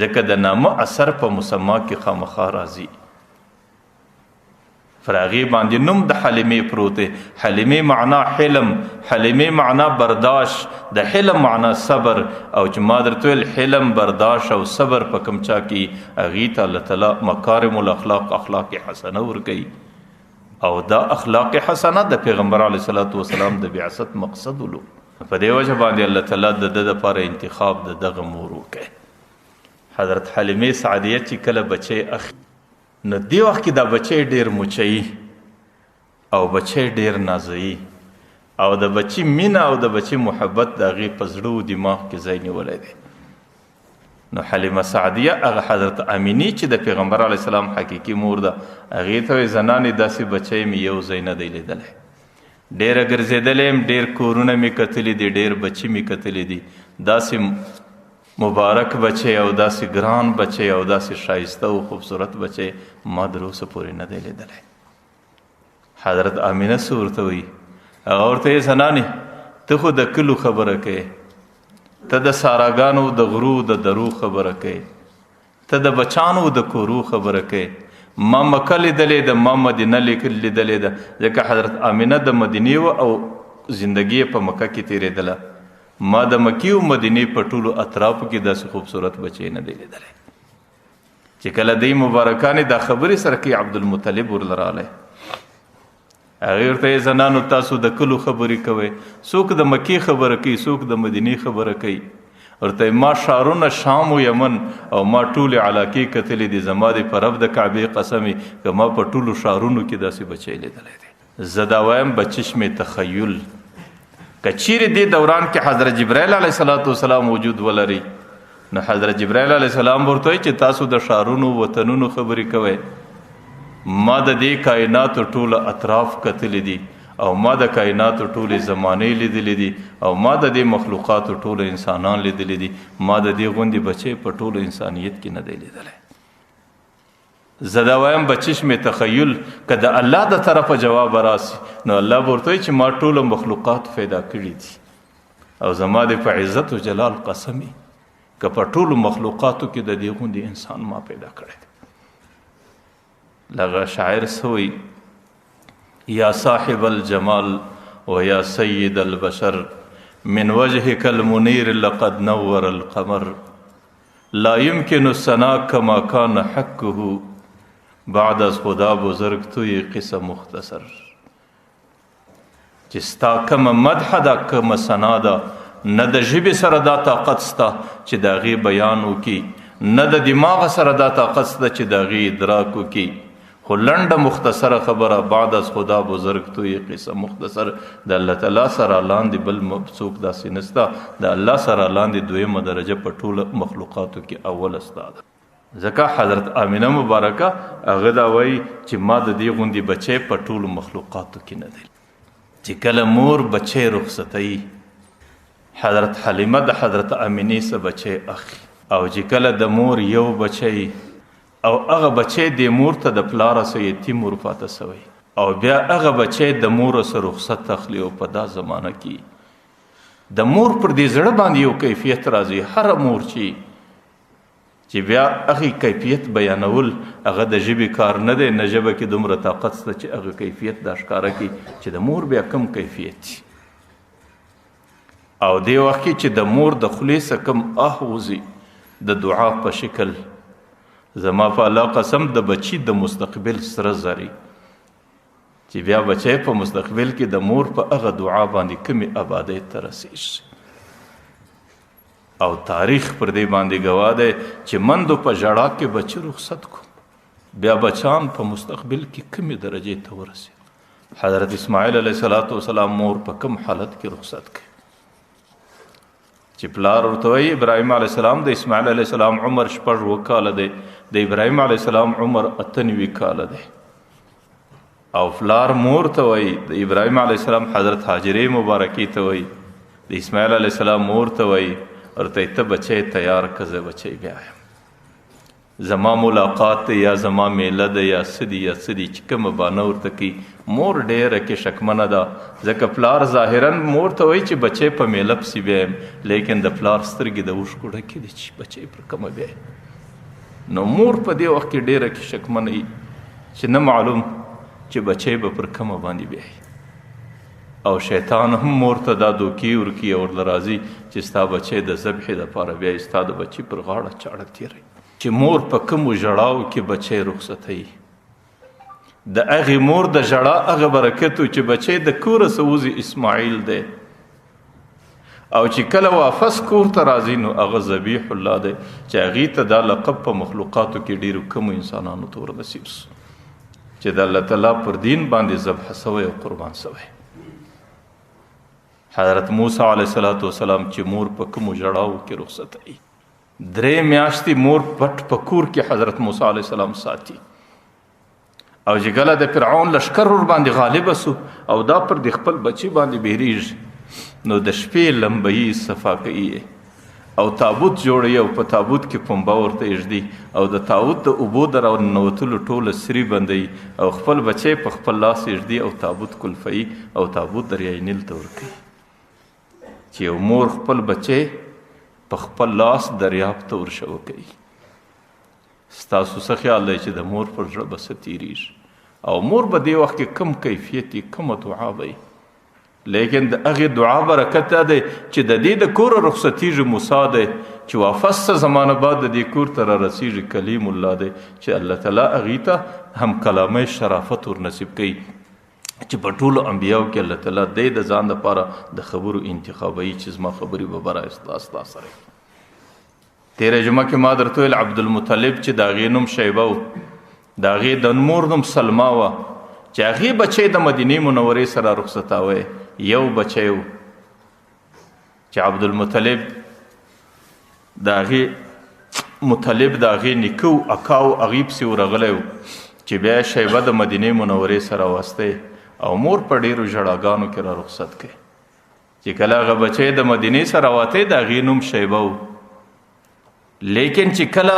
ځکه د نامه اثر په مسما کې خامخا راځي پر هغې باندې نوم د حلیمې پروت دی حلیمې معنا حلم حلیمې معنا برداشت د حلم معنا صبر او چې ما درته ویل حلم برداشت او صبر په کوم چا کې هغې ته الله تعالی مکارم الاخلاق اخلاق حسنه ورکوي او دا اخلاق حسنه د پیغمبر علیه الصلاة والسلام د بعثت مقصد ولو په دې وجه باندې الله تعالی د ده دپاره انتخاب د دغه مور وکړي حضرت حلیمې سعدیه چې کله بچی اخلي نو دې وخت کې دا بچی ډېر مچوي او بچی ډېر نازوي او د بچی مینه او د بچی محبت د هغې په زړه و دماغ کې ځای نیولی دی نو حلیمه سعدیه هغه حضرت امینی چې د پیغمبر علیه السلام حقیقي مور ده هغې ته وایي زنانې داسې بچی مې یو ځای نه دی لیدلی ډېره ګرځېدلی یم ډېر کورونه مې کتلي دي ډېر بچي مې کتلي دي داسې مبارک بچی او داسې ګران بچی او داسې ښایسته او خوبصورت بچی ما تر اوسه پورې نه دی لیدلی حضرت امینه څه ورته وایي هغه ورته یې زنانې ته خو د کلو خبره کوې ته د ساراګانو د غرو د درو خبره کوې ته د بچانو د کورو خبره کوې ما مکه لیدلې ده ما مدینه لیدلې ده ځکه حضرت امینه د مدینې وه او زندګي یې په مکه کې تېرېدله ما د مکې او مدینې په ټولو اطرافو کې داسې خوبصورت بچی نه دی لیدلی چې کله دی مبارکانې دا خبرې سره کوي عبدالمطلب ورله رالی هغې ورته یې زنانو تاسو د کلو خبرې کوئ څوک د مکې خبره کوي څوک د مدینې خبره کوي ورته ما شارونه شام و یمن او ما ټولې علاقې کتلې دي زما د په رب د کعبې قسمې که ما په ټولو شارونو کې داسې بچی لیدلی دی زه دا وایم بچشم تخیل که چیرې دې دوران کې حضرت جبرائیل علیه الصلاة والسلام وجود ولري نو حضرت جبرائیل علیه السلام ورته وایي چې تاسو د شارونو وطنونو خبرې کوئ ما د دې کائناتو ټوله اطراف کتلې دي او ما د کائناتو ټولې زمانې لیدلې دي او ما د دې مخلوقاتو ټوله انسانان لیدلې دي ما د دې غوندې بچی په ټولو انسانیت کې نه دی لیدلی زه دا وایم بچشم تخیل که د الله د طرفه جواب راسي نو الله به ورته وایي چې ما ټوله مخلوقات پیدا کړي دي او زما د په عزت و جلال قسمي که په ټولو مخلوقاتو کې د دې غوندې انسان ما پیدا کړی دی لغه شاعر څه وایي یا صاحب الجمال و یا سید البشر من وجهك المنیر لقد نور القمر لا يمكن الثناء كما كان حقه بعد از خدا بزرگ توی قصه مختصر چې ستا کومه مدح ده کومه ثنا ده نه د ژبې سره دا طاقت سته چې د هغې بیان وکړي نه د دماغ سره دا طاقت سته چې د هغې ادراک وکړي خو لنډه مختصره خبره بعد از خدا بزرگ توی قصه مختصر د الله تعالی سره لاندې بل څوک داسې نسته د الله سره لاندې دویمه درجه په ټوله مخلوقاتو کې اوله ستا ده ځکه حضرت امینه مبارکه هغه دا وایي چې ما د دې غوندې بچی په ټولو مخلوقاتو کې نه دی چې کله مور بچی رخصتوي حضرت حلیمه د حضرت امینې څخه بچی اخلي او چې کله د مور یو بچی او هغه بچی د مور ته د پلاره سه یتیم ورپاته سوی او بیا هغه بچی د مور سره رخصت اخلي او په دا زمانه کې د مور پر دې زړه باندې یو کیفیت راځي هر مور چې چې بیا هغې کیفیت بیانول هغه د ژبې کار نه دی، نه ژبه کې دومره طاقت شته چې هغه کیفیت دا ښکاره کړي چې د مور بیا کم کیفیت شي. او دې وخت کې چې د مور د خولې څخه کم وځي د دعا په شکل، زما په الله قسم د بچي د مستقبل سره زري چې بیا بچی په مستقبل کې د مور په هغه دعا باندې کمې آبادۍ ته رسېږي. او تاریخ پر دې باندې ګواه دی چې مندو په ژړا کې بچي رخصت کو، بیا بچان په مستقبل کې کمې درجې ته ورسېد. حضرت اسماعیل علیه السلام مور په کم حالت کې رخصت کړي چې پلار ورته وایي ابراهیم علیه السلام د اسماعیل علیه السلام عمر 6 کاله دی، د ابراهیم علیه السلام عمر 98 کاله دی. او پلار مور ته وایي د ابراهیم علیه السلام حضرت هاجرې مبارکې ته وایي، د اسماعیل علیه السلام مور ته وایي ورته ته بچی تیار که زه بچی بیا یم، زما ملاقات دی یا زما میله ده یا څه دي یا څه دي چې کومه بانه ورته کوي. مور ډېره کې شکمنه ده، ځکه پلار ظاهرا مور ته وایي چې بچی په میله پسې بیا یم، لیکن د پلار سترګې د اوښکو ډکې دي چې بچی پر کومه بیا یم. نو مور په دې وخت کې ډېره کې شکمنه وي چې نه معلوم چې بچی به پر کومه باندې بیا یم. او شیطان هم مور ته دا دوکې ورکي او ورله راځي چې ستا بچی د ذبحې دپاره بیایي، ستا د بچي پر غاړه چاړه تېروي. چې مور په کومو ژړاو کې بچی رخصتوي، د هغې مور د ژړا هغه برکت و چې بچی د کوره څه وځي اسماعیل دی، او چې کله واپس کور ته راځي نو هغه ذبیح الله دی چې هغې ته دا لقب په مخلوقاتو کې ډېرو کمو انسانانو ته ورنصیب سو چې د الله تعالی پر دین باندې ذبح سوی او قربان سوی. حضرت موسی علیه السلام چې مور په کومو ژړاو کې رخصتوي، 3 میاشتې مور پټ په کور کې حضرت موسی علیه السلام ساتي. او چې کله د فرعون لشکر ور باندې غالبه سو او دا پر د خپل بچي باندې بیریږي، نو د شپې لمبهیي صفا کوي او تابوت جوړوي او په تابوت کې پنبه ورته ایږدي او د تابوت د اوبو د راوتلو ټوله سري بندوي او خپل بچی په خپل لاس ایږدي او تابوت کلفوي او تابوت دریای نیل ته ورکوي چې یو مور خپل بچی په خپل لاس دریاب ته ورشو کوي. ستاسو څه خیال دی چې د مور پر زړه به څه تېرېږي؟ او مور به دې وخت کې کم کیفیت وي، کومه دعا به وي، لیکن د هغې دعا برکت دا دی چې د دې د کوره رخصتېږي موسی دی چې واپس څه زمانه بعد د دې کور ته رارسېږي کلیم الله دی چې الله تعالی هغې ته هم کلامۍ شرافت ورنصیب کوي چې په ټولو انبیاو کې الله تعالی دی د ځان لپاره د خبرو انتخابوي چې زما خبرې به برای ستا سره. تېره جمعه کې ما درته ویل عبدالمطلب چې د هغې نوم شیبه و، د هغې د مور نوم سلما وه چې هغې بچی د مدینې منورې سره رخصتاوی. یو بچی و چې عبدالمطلب د هغې مطلب د هغې نیکه و اکا و، هغې پسې ورغلی و چې بیا شیبه د مدینې منورې سره واسطی او مور په ډېرو ژړاګانو کې را رخصت کړي چې کله هغه بچی د مدینې سره واتی د هغې نوم شیبه و. لیکن چې کله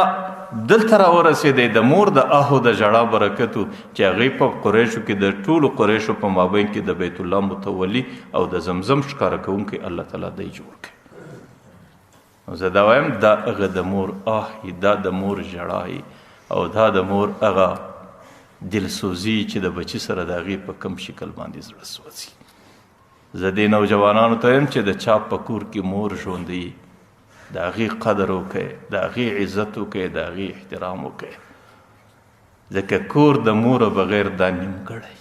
دلته راورسېدی د مور د آهو د ژړا برکت و چې هغې په قریشو کې د ټولو قریشو په مابین کې د بیت الله متولي او د زمزم ښکاره کوونکی الله تعالی دی جوړ کړي. زه دا وایم دا هغه د مور آه دا د مور ژړا او دا د مور هغه دلسوزي چې د بچي سره د هغې په کم شکل باندې زړه سوځي. زه دې نوجوانانو ته یم چې د چا په کور کې مور ژوندی د هغې قدر وکړئ، د هغې عزت وکړئ، د هغې احترام وکړئ، ځکه کور د موره بغیر دا نیمګړی،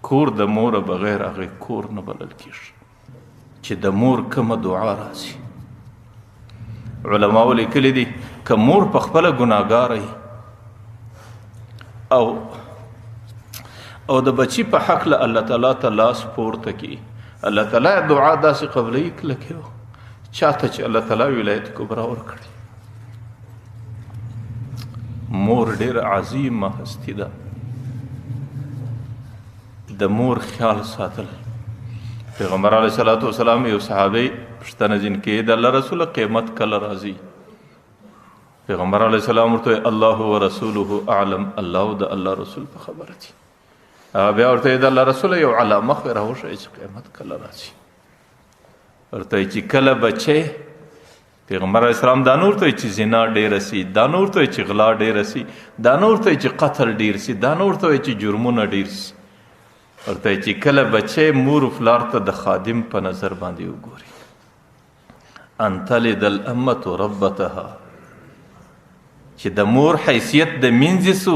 کور د موره بغیر هغې کور نه بلل کېږي. چې د مور کومه دعا راځي، علماو لیکلي دي که مور په خپله ګناهګاره او د بچي په حق له الله تعالی ته لاس پورته کړي، الله تعالی دعا داسې قبلوي کلکې چاته چې الله تعالی ولایت کبرا ورکړي. مور ډېر عظیمه هستي ده، د مور خیال ساتل. پیغمبر علیه الصلاة والسلام یو صحابی پوښتنه ځینې کوي د الله رسوله قیامت کله راځي؟ پیغمبر علیه السلام ورته الله ورسوله اعلم، الله او د الله رسول په خبره دي. بیا ورته د الله رسوله یو علامه خو راوښیه چې قیامت کله راځي. ورته چې کله بچی پیغمبر علیه السلام دا نور ته چې زنا ډېره سي، دا نور ته چې غلا ډېره سي، دا نور ته چې قتل ډېر سي، دا نور ته چې جرمونه ډېر سي. ورته چې کله بچی مور و پلار ته د خادم په نظر باندې وګوري، ان تلد الامة ربتها، چې د مور حیثیت د مینځي سو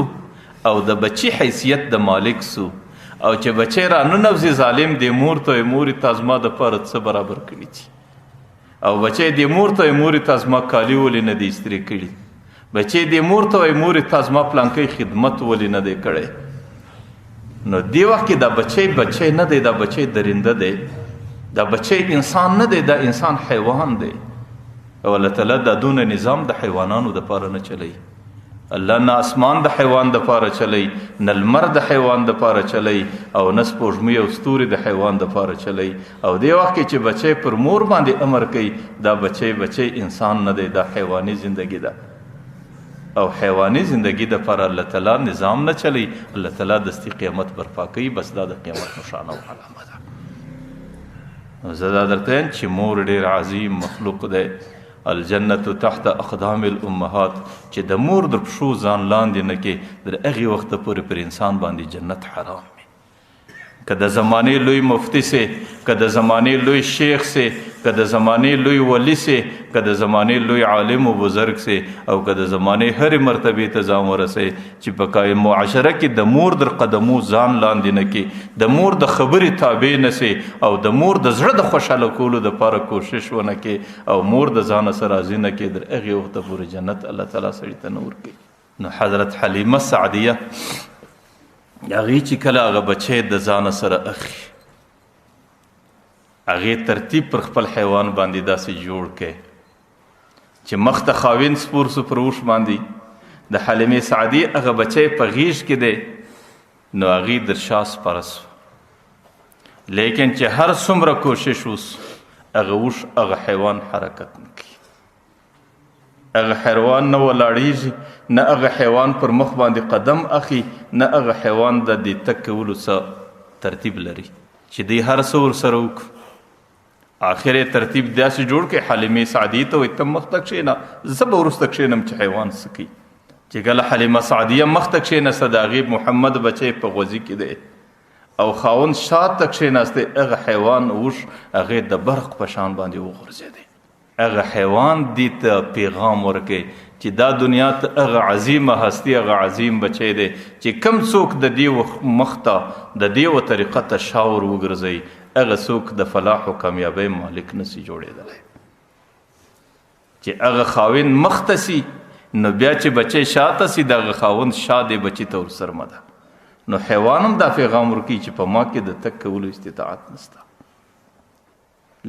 او د بچی حیثیت د مالک سو، او چې بچی را ننوځي ظالم د مور ته مورې تا زما دپاره څه برابر کړي دي، او بچی د مور ته مورې تا زما کالي ولې نه دی استری کړي، بچی د مور ته مورې تا زما پلانکی خدمت ولې نه دی کړی. نو دی وخت کې دا بچی نه دی، دا بچی درنده دی، دا بچی انسان نه دی، دا انسان حیوان دی. او الله تعالی دا دونه نظام د حیوانانو دپاره نه چلی. الله نه اسمان د حیوان دپاره چلی، نه لمر د حیوان دپاره چلی، او نه سپوږمۍ او ستوري د حیوان دپاره چلی. او دی وخت کې چې بچی پر مور باندې امر کوي، دا بچی انسان نه دی، دا حیواني زندگی ده. او حیواني زندگی د پر الله تعالی نظام نه چلی. الله تعالی دستی قیامت برپا کوي، بس دا د قیامت نشانه او علامه ده. زه دا درته یم چې مور ډېر عظیم مخلوق دی. الجنة تحت اقدام الامهات، چې د مور در پښو ځان لاندې نه کې، در هغې وخته پورې پر انسان باندې جنت حرام وي. که د زمانې لوی مفتی سي، که د زمانې لوی شیخ سي، که د زمانې لوی ولی سي، که د زمانې لوی عالم و بزرگ سي، او که د زمانې هرې مرتبې ته ځان ورسئ، چې په معاشره کې د مور در قدمو ځان لاندې نه کې، د مور د خبرې تابع نه سي، او د مور د زړه د خوشحاله کولو دپاره کوشش ونه کې، او مور د ځانه سره راضي نه کې، در هغې وخته پورې جنت الله تعالی سړي ته نه ورکوي. نو حضرت حلیمه سعدیه هغې چې کله هغه بچی د ځانه سره اخلي، هغې ترتیب پر خپل حیوان باندې داسې جوړ کړي چې مخ ته خاوین سپور سو پر اوښ باندې، د حلیمې سعدیې هغه بچی په غیږ کې دی، نو هغې در شا سپاره سو. لیکن چې هر څومره کوشش وس، هغه اوښ هغه حیوان حرکت نه کوي، هغه حیوان نه ولاړیږي، نه هغه حیوان پر مخ باندې قدم اخی، نه هغه حیوان د دې تک کولو څه ترتیب لري چې دی هر څه ورسره وکړو. آخر ترتیب داسې جوړ کړي، حلیمې سعدیې ته وایي ته مخ ته کښېنه، زه به وروسته کښېنم چې حیوان څه کوي. چې کله حلیمه سعدیه مخ ته کښېنسته، د هغې محمد بچی په غوزي کې دی، او خاوند شاته کښېناستی، هغه حیوان اوښ هغې د برق په شان باندې وغورځېدی. هغه حیوان دې ته پیغام ورکوي چې دا دنیا ته هغه عظیمه هستی، هغه عظیم بچی دی چې کم څوک د دې مخ ته د دې طریقه ته شاور وګرځوي، هغه څوک د فلاح او کامیابۍ مالک نسی جوړېدلی. چې هغه خاوند مخ ته سي، نو بیا چې بچی شاته سي، د هغه خاوند شا دی بچي ته ورسرمه ده. نو حیوان هم دا پیغام ورکوي چې په ما کې د تک کولو استطاعت نسته.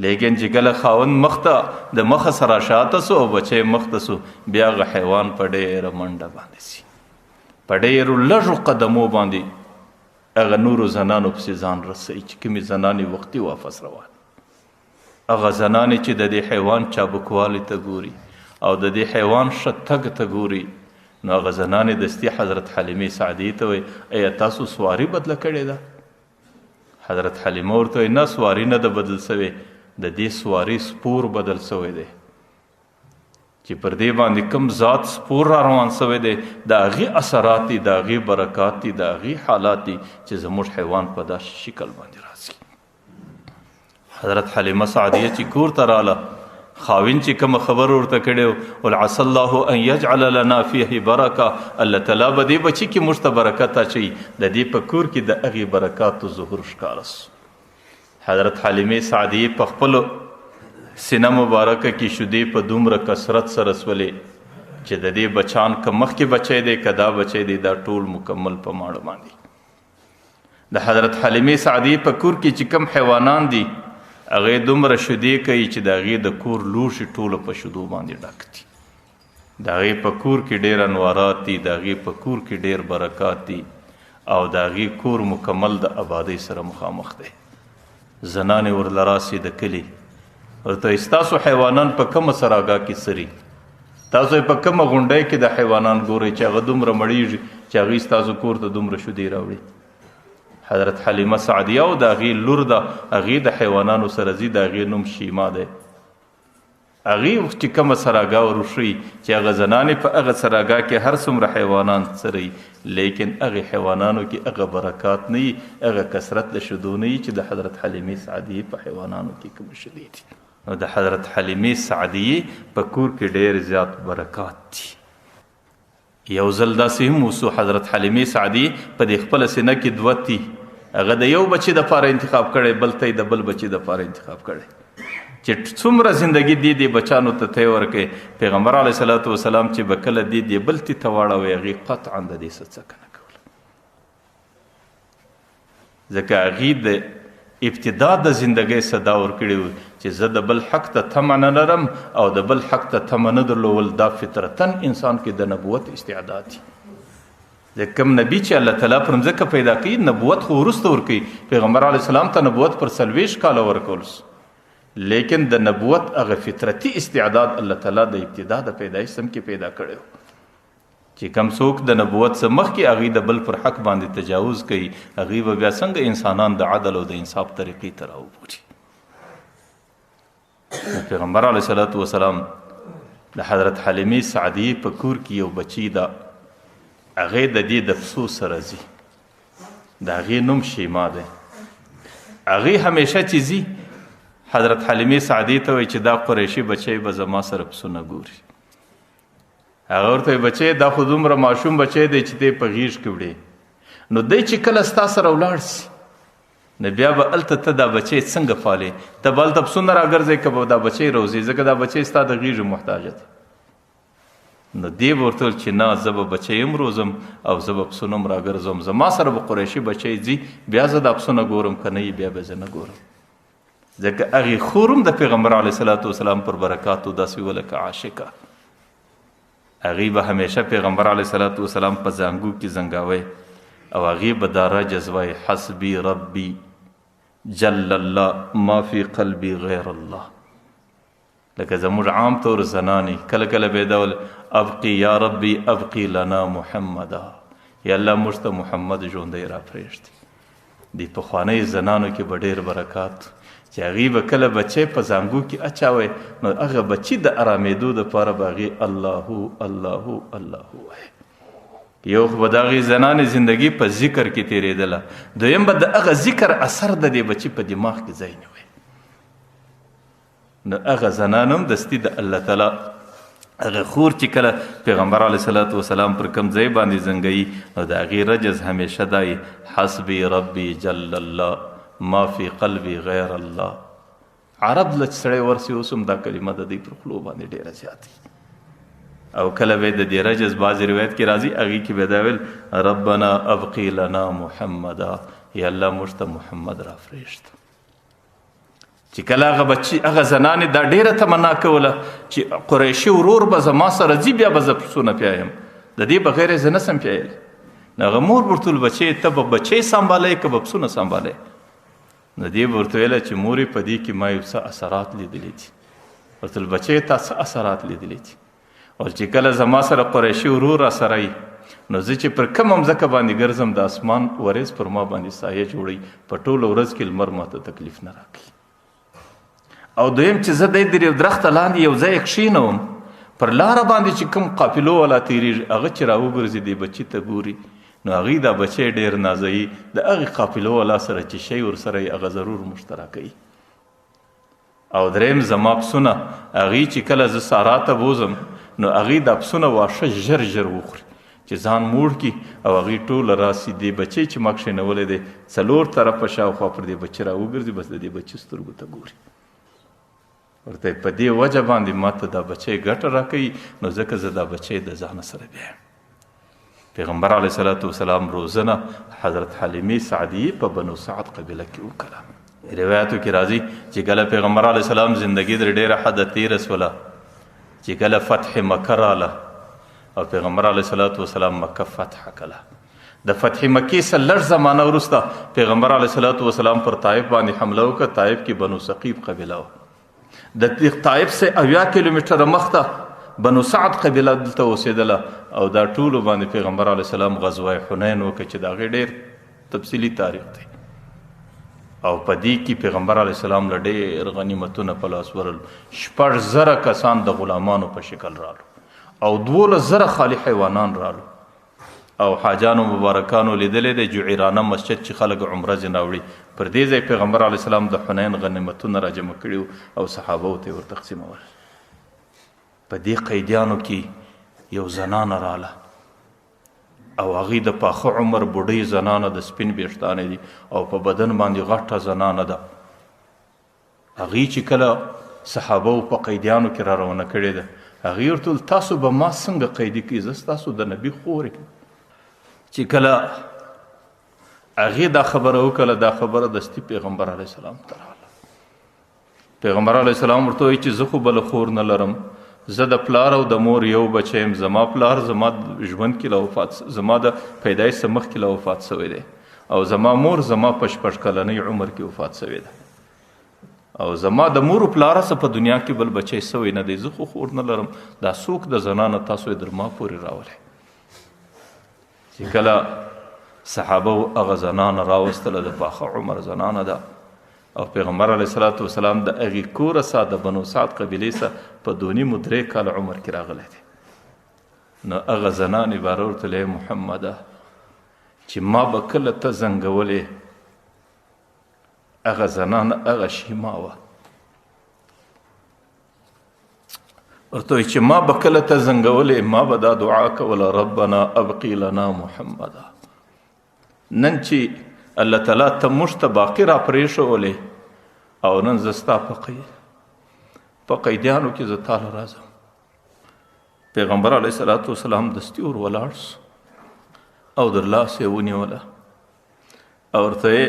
لیکن چې کله خاوند مخ ته د مخه سره شاته سو او بچی مخ ته سو، بیا هغه حیوان په ډېره منډه باندې سي، په ډېرو لږو قدمو باندې هغه نورو زنانو پسې ځان رسوي چې کومې زنانې وختي واپس روان، هغه زنانې چې د دې حیوان چابکوالي ته ګوري او د دې حیوان ښه تګ ته ګوري، نو هغه زنانې دستي حضرت حلیمې سعدیې ته وایي ایا تاسو سواري بدله کړې ده؟ حضرت حلیمه ورته وایي نه، سواري نه ده بدل سوې، د دې سواري سپور بدل سوی دی، چې پر دې باندې کم ذات سپور را روان سوی دی، د هغې اثرات دي، د هغې برکات دي، د هغې حالات دي چې زموږ حیوان په داسې شکل باندې راځي. حضرت حلیمه سعدیه چې کور ته راله، خاوین چې کومه خبر ورته کړی و، عسى الله ان یجعل لنا فیه برکه، الله تعالی به دې بچي کې موږ ته برکت اچوي، د دې په کور کې د هغې برکاتو ظهور ښکاره سو. حضرت حلیمې سعدیې په خپلو سینه مبارکه کې شیدې په دومره کثرت سره سولې چې د دې بچان که مخکې بچی دی که دا بچی دی، دا ټول مکمل په ماړه باندې. د حضرت حلیمې سعدیې په کور کې چې کم حیوانان دي، هغې دومره شیدې کوي چې د هغې د کور لوښي ټوله په شیدو باندې ډک دي. د هغې په کور کې ډېر انوارات دي، د هغې په کور کې ډېر برکات دي، او د هغې کور مکمل د آبادۍ سره مخامخ دی. زنانې ورله راسي د کلي، ورته ستاسو حیوانان په کومه سراګاه کې سري، تاسو یې په کومه غونډۍ کې د حیوانان ګورئ چې هغه دومره مړېږي چې هغوی ستاسو کور ته دومره شیدې راوړي. حضرت حلیمه سعدیه او د هغې لور ده، هغې د حیوانانو سره ځي، د هغې نوم شیما دی. هغې چې کومه سراګا وروښي چې هغه زنانې په هغه سراګا کې هر څومره حیوانان څري، لیکن هغې حیوانانو کې هغه برکات نه وي، هغه کثرت د شیدو نه وي چې د حضرت حلیمې سعدیې په حیوانانو کې کوم شیدې دي. نو د حضرت حلیمې سعدیې په کور کې ډېر زیات برکات دي. یو ځل داسې هم وسو حضرت حلیمې سعدیې په دې خپله سینه کې دوه تي، هغه د یو بچي دپاره انتخاب کړی، بل ته د بل بچي دپاره انتخاب کړی چې څومره زندگی دې بچانو ته تی ورکړي. پیغمبر علیه صلات وسلام چې به کله دې بل تي ته واړوي هغې قطعا د دې څه څکه نه کوله، ځکه هغې د ابتدا د زندګۍ صدا ورکړي وو چې زه د بل حق ته تمه نه لرم او د بل حق ته تمه نه درلول دا فطرتن انسان کې د نبوت استعداد دي. د کوم نبی چې الله تعالی پر مځکه پیدا کوي نبوت خو وروسته ورکوي. پیغمبر علیه السلام ته نبوت پر 40 کاله ورکول، لیکن د نبوت هغه فطرتي استعداد الله تعالی د ابتدا د پیدایش سم کې پیدا کړی چې کم څوک د نبوت څخه مخکې هغې د بل پر حق باندې تجاوز کوي، هغې به بیا څنګه انسانان د عدل او د انصاف طریقې ته راوبولي. پیغمبر علیه صلات وسلام د حضرت حلیمې سعدیې په کور کې یو بچی ده، هغې د دې د پسو سره ځي، د هغې نوم شیما دی. هغې همیشه چې ځي حضرت حلیمې سعدیې ته وایي چې دا قریشي بچی به زما سره پسونه ګوري. هغه ورته وایي بچی دا خو دومره ماشوم بچی دی چې دی په غېږ کې وړې، نو دی چې کله ستا سره ولاړ سي نو بیا به هلته ته دا بچی څنګه پالې؟ ته به هلته پسونه راګرځې که به دا بچی روزي، ځکه دا بچی ستا د غېږې محتاجه دی. نو دی به ورته ویل چې نه زه به بچی هم روزم او زه به پسونه هم راګرځوم، زما سره به قریشي بچی ځي، بیا زه دا پسونه ګورم که نه یي بیا به زه نه ګورم. ځکه هغې خور هم د پیغمبر علیه صلات وسلام پر برکاتو داسې وه لکه عاشقه. هغې به همیشه پیغمبر علیه صلات وسلام په زانګو کې زنګاوی او هغې به دا رجز وایي حسبي ربي جل الله ما فی قلبي غیر الله. لکه زموږ عام طور زنانې کله کله به یې ډول ابقي یا ربي ابقي لنا محمدا، یا الله موږ ته محمد ژوندی را پرېږدي. د پخوانۍ زنانو کې به ډېر برکات چې هغې به کله بچی په زانګو کې اچاوی نو هغه بچي د ارامېدو دپاره به هغې الله الله الله وایي. یو خو به د هغې زنانې زندګي په ذکر کې تېرېدله، دویم به د هغه ذکر اثر د دې بچي په دماغ کې ځای نیوی. نو هغه زنان هم دستي د الله تعالی هغه خور چې کله پیغمبر علیه صلات وسلام پر کوم ځای باندې زنګوي نو د هغې رجز همیشه دا وي حسبي ربي جل الله ما فی قلبي غیر الله. عرب لچ سړی ورسي اوس هم دا کلمه د دوی پر خولو باندې ډېره زیاته او کله به د دې رجز بعضې روایت کې راځي هغې کې به دا ویل ربنا ابقي لنا محمدا، یا الله موږ ته محمد را پرېږده. چې کله هغه بچي هغه زنانې دا ډېره تمنا کوله چې قریشي ورور به زما سره ځي بیا به زه پسونه پیایم، د دې بغیر یې زه نسم پیایلی. نو هغه مور به ورته ویل بچی ته به بچی سنبالئ که به پسونه سنبالئ؟ نو دې به ورته ویله چې مورې په دې کې ما یو څه اثرات لیدلی دي. ورته ویل بچی تا څه اثرات لیدلی دي؟ او چې کله زما سره قریشي ورور را سره وي نو زه چې پر کومه مځکه باندې ګرځم د اسمان وریځ پر ما باندې سایه جوړوي، په ټوله ورځ کې لمر ماته تکلیف نه راکوي. او دویم چې زه د درخته لاندې یو ځای کښېنوم پر لاره باندې چې کوم قافلو والا تېرېږي هغه چې راوګرځي دې بچي ته ګوري نو هغې دا بچی ډېر نازوي، د هغې قافلو والا سره چې شی ورسره یي هغه ضرور مشترکوي. او دریم زما پسونه هغې چې کله زه سارا ته بوزم نو هغې دا پسونه واښه ژر ژر وخوري چې ځان موړ کړي او هغې ټوله راسي دې بچی چې ما کښېنولی دی 4 طرفه شاوخوا پر دې بچي راوګرځي بس د دې بچي سترګو ته ګوري. ورته په دې وجه باندې ماته دا بچی ګټه راکوي نو ځکه زه دا بچی د ځانه سره بیایم. پیغمبر علیه صلات وسلام روزنه حضرت حلیمې سعدیې په بنو سعد قبیله کې وکړه. روایاتو کې راځي چې کله پیغمبر علیه السلام زندګي در ډېره حده تېره سوله چې کله فتح مکه راله او پیغمبر علیه صلات وسلام مکه فتح کړه. د فتح مکې څخه لږ زمانه وروسته پیغمبر علیه صلات وسلام پر طایف باندې حمله وکړه. طایف کې بنو ثقیف قبیله وه. د طایف سے 80 کیلومتره مخته بنو سعد قبیله دلته اوسېدله او دا ټولو باندې پیغمبر علیه السلام غزوه حنین وکړه چې د هغې ډېر تفصیلي تاریخ دی. او په دې کې پیغمبر علیه السلام له ډېر غنیمتونه په لاس ورل 6,000 کسان د غلامانو په شکل رالو او 12,000 خالي حیوانان رالو او حاجانو مبارکانو لیدلې د جعیرانه مسجد چې خلک عمره ځنه وړي پر دې ځای پیغمبر علیه السلام د حنین غنیمتونه راجمع کړي او صحابه ته ور تقسیمول. په دې قیدیانو کې یو زنانه راله او هغې د پاخه عمر بوډۍ زنانه د سپین ویښتانې دي او په بدن باندې غټه زنانه ده. هغې چې کله صحابه په قیدیانو کې را روانه کړې ده هغې ورته ویل تاسو به ما څنګه قیدي کړي زه ستاسو د نبي خور یم. چې کله هغې دا خبره وکړه دا خبره دستي پیغمبر علیه السلام ته راغله. پیغمبر علیه السلام ورته وایي چې زه خو بله خور نه لرم زه د پلار او د مور یو بچی یم. زما پلار زما ژوند کې له وفات زما د پیدایش څخه مخکې له وفات شوی دی او زما مور زما په 6 کلنۍ عمر کې وفات شوې ده او زما د مور پلاره څه په دنیا کې بل بچی شوی نه دی. زه خو خور نه لرم دا څوک د زنانه تاسو یې در ما پورې راولی. چې کله صحابه هغه زنانه راوستله د پاخه عمر زنانه ده او پیغمبر علیه الصلاة والسلام د هغې کوره سه د بنو سعد قبیلې سه په 2.5-3 کاله عمر کې راغلی دی. نو هغه زنانې باره ورته ویل محمده چې ما به کله ته زنګولې هغه زنانه هغه شیما وه ورته وایي چې ما به کله ته زنګولې ما به دا دعا کوله ربنا ابقي لنا محمده. نن چې الله تعالی ته موږ ته باقي را پرېښولې او نن زه ستا په قیدیانو کې زه تاله راځم. پیغمبر علیه الصلاة والسلام دستي ور ولاړ سو او در لاس یې ونیوله او ورته یې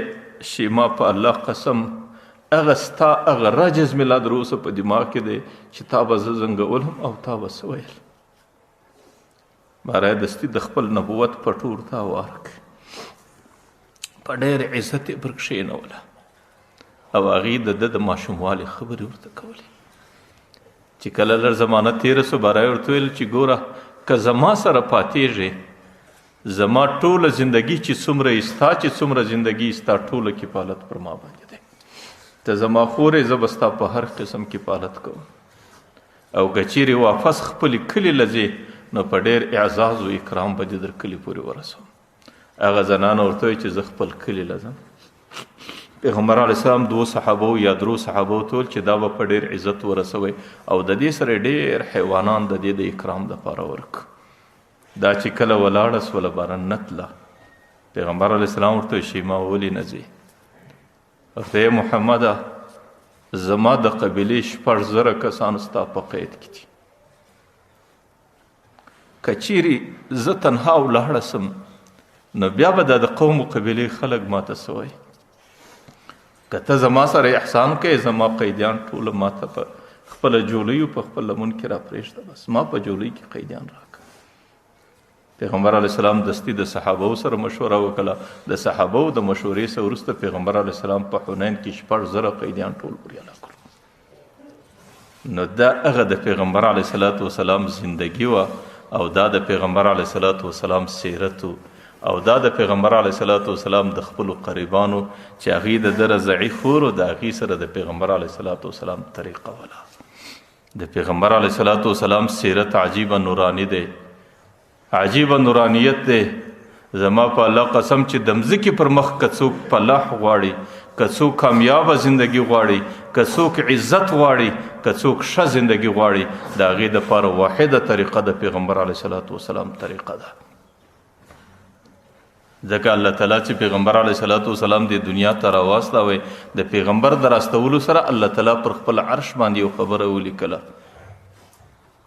شیما په الله قسم هغه ستا هغه رجز مې لا در اوسه په دماغ کې دی چې تا به زه زنګولم او تا به څه ویل. باره دستي د خپل نبوت پټور ته وارک په ډېر عزت یې پر کښېنوله او هغې د ده د ماشوموالي خبرې ورته کولې. چې کله لږ زمانه تېره سو باره یې ورته ویل چې ګوره که زما سره پاتېږې زما ټوله زندګي چې څومره ستا چې څومره زندګي ستا ټوله کفالت پر ما باندې دی. ته زما خور یې زه به ستا په هر قسم کفالت کوم او که چیرې واپس خپلې کلي له ځې نو په ډېر اعزاز و اکرام به دې در کلي پورې ورسوم. هغه زنانه ورته وایي چې زه خپل کلي له ځم. پیغمبر علیه السلام 2 صحابو یا 3 صحابو ته ویل چې دا به په ډېر عزت ورسوئ او د دې سره ډېر حیوانان د دې د اکرام دپاره ورک. دا چې کله ولاړه سوله باره نه تله پیغمبر علیه السلام ورته شیما ولې نه ځې ورته یې محمده زما د قبیلې 6,000 کسان ستا په قید کې دي. که چیرې زه تنها ولاړه سم نو بیا به دا د قوم و قبیلې خلک ما ته څه وایي. که ته زما سره احسان کوې زما قیدیان ټوله ما ته په خپله جولیو په خپل لمن کې را پرېږده بس ما په جولۍ کې قیدیان راکړه. پیغمبر علیه السلام دستي د صحابو سره مشوره وکړه. د صحابو د مشورې سره وروسته پیغمبر علیه السلام په حنین کې 6,000 قیدیان ټول بریالی کړل. نو دا هغه د پیغمبر علیه الصلاة والسلام زندگی وه او دا د پیغمبر علیه الصلاة والسلام سیرت او دا د پیغمبر علیه الصلاة والسلام د خپلو قریبانو چې هغې د ده رضعي خور و د هغې سره د پیغمبر علیه الصلاة والسلام طریقه وله. د پیغمبر علیه الصلاة والسلام سیرت عجیبه نورانی دی عجیبه نورانیت دی. زما په الله قسم چې د مځکې پر مخ که څوک فلاح غواړي که څوک کامیابه زندگی غواړي که څوک عزت غواړي که څوک ښه زندگی غواړي د هغې دپاره واحده طریقه د پیغمبر علیه الصلاة والسلام طریقه ده. ځکه الله تعالی چې پیغمبر علیه الصلاة والسلام د دنیا ته راواستوی د پیغمبر د راستولو سره الله تعالی پر خپل عرش باندې یو خبره ولیکله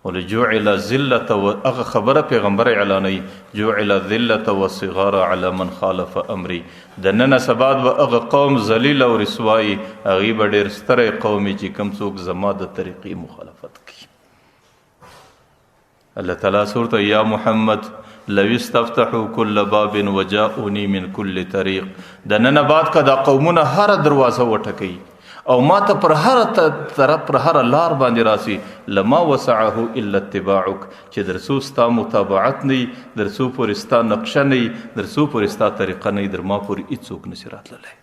ولجعل ذلة هغه خبره پیغمبر اعلانوي جعل ذلة والصغار على من خالف امري. د نن سبا به هغه قوم ذلیل او رسوایي هغې به ډېر ستری قوم چې کوم څوک زما د طریقې مخالفت کوي. الله تعالی سورته یا محمد لو استفتحوا كل باب وجاءوني من كل طريق. د نن بعد که دا قومونه هر دروازه وټکوي او ما ته پر هر طرف پر هر لار باندې راسي لما وسعه الا اتباعك چې در څو ستا متابعت نه در څو پورې ستا نقشه نه در څو پورې ستا طریقه نه در ما پورې هېڅوک نشي راتللی.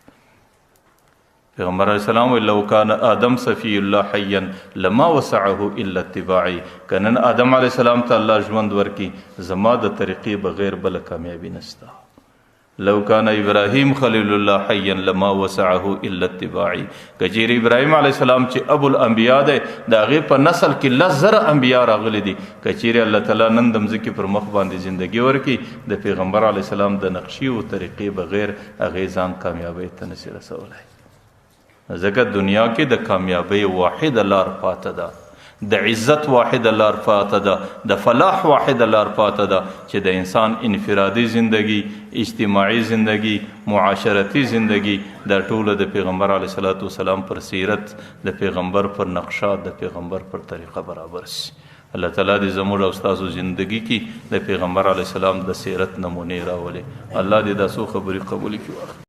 پیغمبر علیہ السلام لو کان آدم صفی الله حیا لما وسعه الا اتباعی. کنن آدم علیہ السلام ته الله ژوند ورکی زما د طریقې بغیر بل کامیابی نشته. لو کان ابراهیم خلیل الله حیا لما وسعه الا اتباعی. کچیر ابراهیم علیہ السلام چې ابو الانبیاء دی د هغې په نسل کې 10,000 انبیا راغلي دي. کچیر الله تعالی نن د مځکې پر مخ باندې زندگی ورکي د پیغمبر علیہ السلام د نقشې او طریقې بغیر هغې ځان کامیابی ته نشي رسولی. ځکه دنیا کې د کامیابی واحد لار پاته ده، د عزت واحد لار پاته ده، د فلاح واحد لار پاته ده چې د انسان انفرادي زندگی، اجتماعي زندگی، معاشرتی زندگی د ټوله د پیغمبر علیه الصلاۃ والسلام پر سیرت، د پیغمبر پر نقشه، د پیغمبر پر طریقه برابر شي. الله تعالی دې زموږ او ستاسو زندگی کې د پیغمبر علیه السلام د سیرت نمونې راولي. الله دې دا څو خبرې قبول کړي.